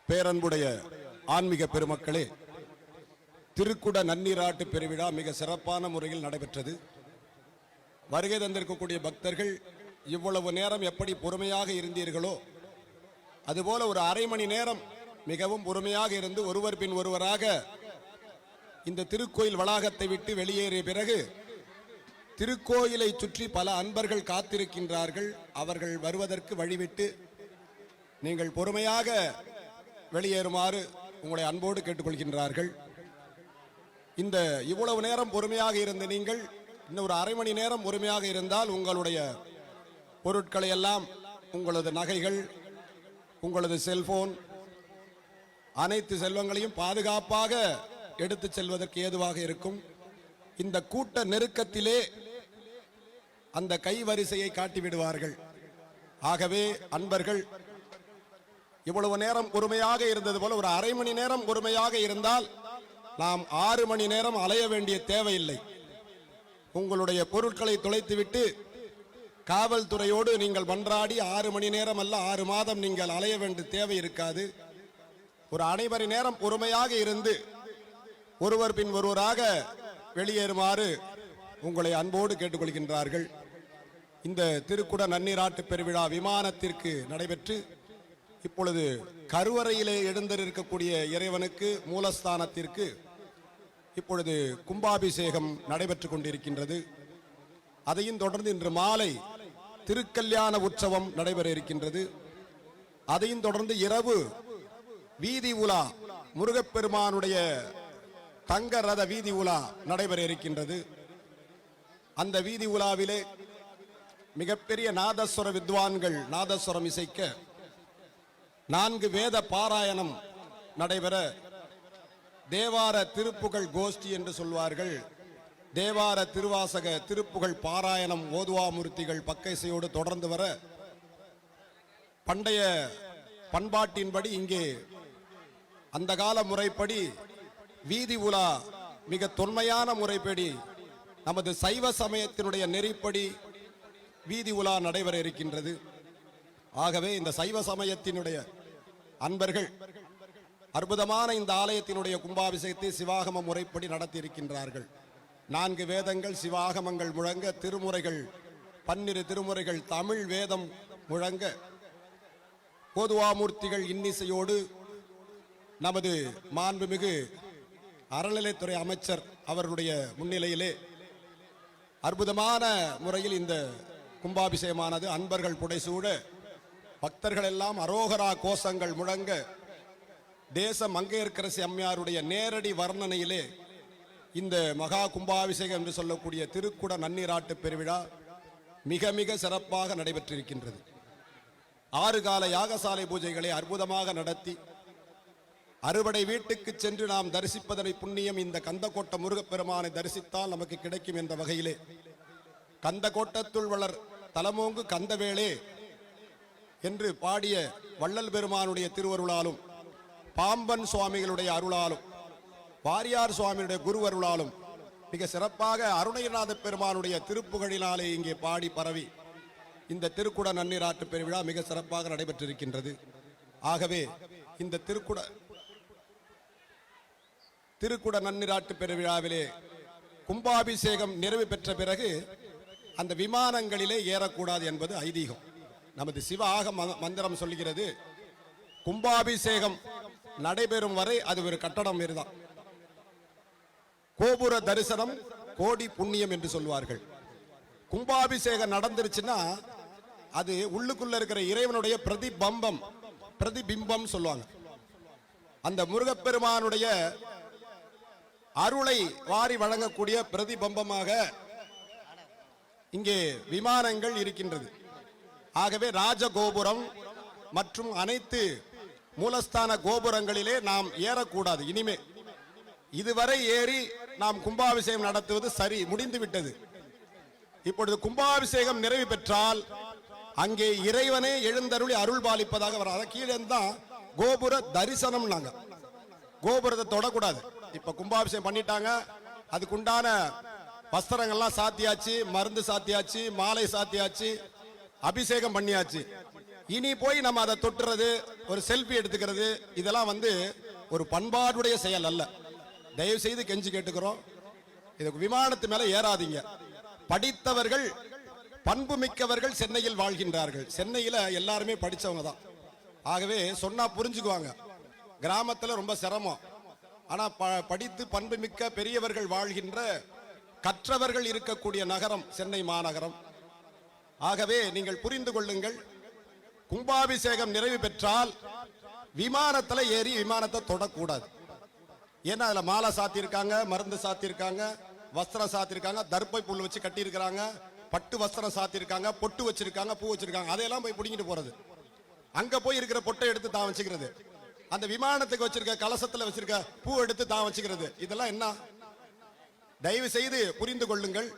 பேரன்புடைய ஆன்மீக பெருமக்களே, திருக்குட நன்னீராட்டு பெருவிழா மிக சிறப்பான முறையில் நடைபெற்றது. வருகை தந்திருக்கக்கூடிய பக்தர்கள் இவ்வளவு நேரம் எப்படி பொறுமையாக இருந்தீர்களோ அதுபோல ஒரு அரை மணி நேரம் மிகவும் பொறுமையாக இருந்து ஒருவர் பின் ஒருவராக இந்த திருக்கோயில் வளாகத்தை விட்டு வெளியேறிய பிறகு திருக்கோயிலை சுற்றி பல அன்பர்கள் காத்திருக்கின்றார்கள். அவர்கள் வருவதற்கு வழிவிட்டு நீங்கள் பொறுமையாக வெளியேறுமாறு உங்களை அன்போடு கேட்டுக்கொள்கின்றார்கள். இந்த இவ்வளவு நேரம் பொறுமையாக இருந்த நீங்கள் இன்னும் ஒரு அரை மணி நேரம் பொறுமையாக இருந்தால் உங்களுடைய பொருட்களை எல்லாம், உங்களது நகைகள், உங்களது செல்போன், அனைத்து செல்வங்களையும் பாதுகாப்பாக எடுத்து செல்வதற்கு ஏதுவாக இருக்கும். இந்த கூட்ட நெருக்கத்திலே அந்த கைவரிசையை காட்டிவிடுவார்கள். ஆகவே அன்பர்கள் இவ்வளவு நேரம் பொறுமையாக இருந்தது போல ஒரு அரை மணி நேரம் பொறுமையாக இருந்தால் நாம் 6 மணி நேரம் அலைய வேண்டிய தேவையில்லை. உங்களுடைய பொருட்களை தொலைத்துவிட்டு காவல்துறையோடு நீங்கள் மன்றாடி 6 மணி நேரம் அல்ல 6 மாதம் நீங்கள் அலைய வேண்டிய தேவை இருக்காது. ஒரு அரை மணி நேரம் பொறுமையாக இருந்து ஒருவர் பின் ஒருவராக வெளியேறுமாறு உங்களை அன்போடு கேட்டுக்கொள்கின்றார்கள். இந்த திருக்குட நன்னீராட்டு பெருவிழா விமானத்திற்கு நடைபெற்று இப்பொழுது கருவறையிலே எழுந்திருக்கக்கூடிய இறைவனுக்கு மூலஸ்தானத்திற்கு இப்பொழுது கும்பாபிஷேகம் நடைபெற்றுக் கொண்டிருக்கின்றது. அதையும் தொடர்ந்து இன்று மாலை திருக்கல்யாண உற்சவம் நடைபெற இருக்கின்றது. அதையும் தொடர்ந்து இரவு வீதி உலா, முருகப்பெருமானுடைய தங்க ரத வீதி உலா நடைபெற இருக்கின்றது. அந்த வீதி உலாவிலே மிகப்பெரிய நாதஸ்வர வித்வான்கள் நாதஸ்வரம் இசைக்க 4 வேத பாராயணம் நடைபெற, தேவார திருப்புகழ் கோஷ்டி என்று சொல்வார்கள், தேவார திருவாசக திருப்புகழ் பாராயணம் ஓதுவாமூர்த்திகள் பக்க இசையோடு தொடர்ந்து வர, பண்டைய பண்பாட்டின்படி இங்கே அந்த கால முறைப்படி வீதி உலா மிக தொன்மையான முறைப்படி நமது சைவ சமயத்தினுடைய நெறிப்படி வீதி உலா நடைபெற இருக்கின்றது. ஆகவே இந்த சைவ சமயத்தினுடைய அன்பர்கள் அற்புதமான இந்த ஆலயத்தினுடைய கும்பாபிஷேகத்தை சிவாகம முறைப்படி நடத்தி இருக்கின்றார்கள். 4 வேதங்கள் சிவாகமங்கள் முழங்க, திருமுறைகள் 12 திருமுறைகள் தமிழ் வேதம் முழங்க, ஓதுவாமூர்த்திகள் இன்னிசையோடு நமது மாண்புமிகு அறநிலைத்துறை அமைச்சர் அவர்களுடைய முன்னிலையிலே அற்புதமான முறையில் இந்த கும்பாபிஷேகமானது அன்பர்கள் புடைசூழ, பக்தர்கள் எல்லாம் அரோகரா கோஷங்கள் முழங்க, தேச மங்கையர்க்கரசி அம்மையாருடைய நேரடி வர்ணனையிலே இந்த மகா கும்பாபிஷேகம் என்று சொல்லக்கூடிய திருக்குட நன்னீராட்டு பெருவிழா மிக மிக சிறப்பாக நடைபெற்றிருக்கின்றது. 6 கால யாகசாலை பூஜைகளை அற்புதமாக நடத்தி அறுவடை வீட்டுக்கு சென்று நாம் தரிசிப்பதனை புண்ணியம் இந்த கந்தக்கோட்ட முருகப்பெருமானை தரிசித்தால் நமக்கு கிடைக்கும் என்ற வகையிலே கந்தக்கோட்டத்துள் வளர் தலமோங்கு கந்தவேளே என்று பாடிய வள்ளல் பெருமானுடைய திருவருளாலும், பாம்பன் சுவாமிகளுடைய அருளாலும், வாரியார் சுவாமியுடைய குருவருளாலும் மிக சிறப்பாக அருணகிரிநாத பெருமானுடைய திருப்புகழினாலே இங்கே பாடி பரவி இந்த திருக்குட நன்னீராட்டு பெருவிழா மிக சிறப்பாக நடைபெற்றிருக்கின்றது. ஆகவே இந்த திருக்குட நன்னீராட்டு பெருவிழாவிலே கும்பாபிஷேகம் நிறைவு பெற்ற பிறகு அந்த விமானங்களிலே ஏறக்கூடாது என்பது ஐதீகம். நமது சிவ ஆகம மந்திரம் சொல்லுகிறது, கும்பாபிஷேகம் நடைபெறும் வரை அது ஒரு கட்டடம் இருந்தான். கோபுர தரிசனம் கோடி புண்ணியம் என்று சொல்வார்கள். கும்பாபிஷேகம் நடந்துருச்சுன்னா அது உள்ளுக்குள்ள இருக்கிற இறைவனுடைய பிரதிபிம்பம் சொல்லுவாங்க. அந்த முருகப்பெருமானுடைய அருளை வாரி வழங்கக்கூடிய பிரதிபிம்பமாக இங்கே விமானங்கள் இருக்கின்றது. ஆகவே ராஜகோபுரம் மற்றும் அனைத்து மூலஸ்தான கோபுரங்களிலே நாம் ஏறக்கூடாது. இனிமே இதுவரை ஏறி நாம் கும்பாபிஷேகம் நடத்துவது சரி, முடிந்து விட்டது. இப்பொழுது கும்பாபிஷேகம் நிறைவு பெற்றால் அங்கே இறைவனே எழுந்தருளி அருள் பாலிப்பதாக வர, கீழே தான் கோபுர தரிசனம். நாங்க கோபுரத்தை தொடக்கூடாது. இப்ப கும்பாபிஷேகம் பண்ணிட்டாங்க, அதுக்குண்டான வஸ்திரங்கள்லாம் சாத்தியாச்சு, மருந்து சாத்தியாச்சு, மாலை சாத்தியாச்சு, அபிஷேகம் பண்ணியாச்சு. இனி போய் நம்ம அதை தொட்டுறது, ஒரு செல்ஃபி எடுத்துக்கிறது, இதெல்லாம் ஒரு பண்பாடுடைய செயல் அல்ல. தயவு செய்து கெஞ்சி கேட்டுக்கிறோம், இது விமானத்து மேல ஏறாதீங்க. படித்தவர்கள், பண்பு மிக்கவர்கள் சென்னையில் வாழ்கின்றார்கள். சென்னையில எல்லாருமே படிச்சவங்க தான். ஆகவே சொன்னா புரிஞ்சுக்குவாங்க. கிராமத்துல ரொம்ப சிரமம். ஆனா படித்து பண்பு மிக்க பெரியவர்கள் வாழ்கின்ற, கற்றவர்கள் இருக்கக்கூடிய நகரம் சென்னை மாநகரம். ஆகவே நீங்கள் புரிந்து கொள்ளுங்கள், கும்பாபிஷேகம் நிறைவு பெற்றால் விமானத்துல ஏறி விமானத்தை தொடக்கூடாது. ஏன்னா அதுல மாலை சாத்தியிருக்காங்க, மருந்து சாத்தியிருக்காங்க, வஸ்திரம் சாத்தியிருக்காங்க, தர்ப்பை புல் வச்சு கட்டி இருக்கிறாங்க, பட்டு வஸ்திரம் சாத்தியிருக்காங்க, பொட்டு வச்சிருக்காங்க, பூ வச்சிருக்காங்க. அதையெல்லாம் போய் பிடிங்கிட்டு போறது, அங்க போய் இருக்கிற பொட்டை எடுத்து தான் வச்சுக்கிறது, அந்த விமானத்துக்கு வச்சிருக்க கலசத்துல வச்சிருக்க பூ எடுத்து தான் வச்சுக்கிறது, இதெல்லாம் என்ன? தயவு செய்து புரிந்து கொள்ளுங்கள்.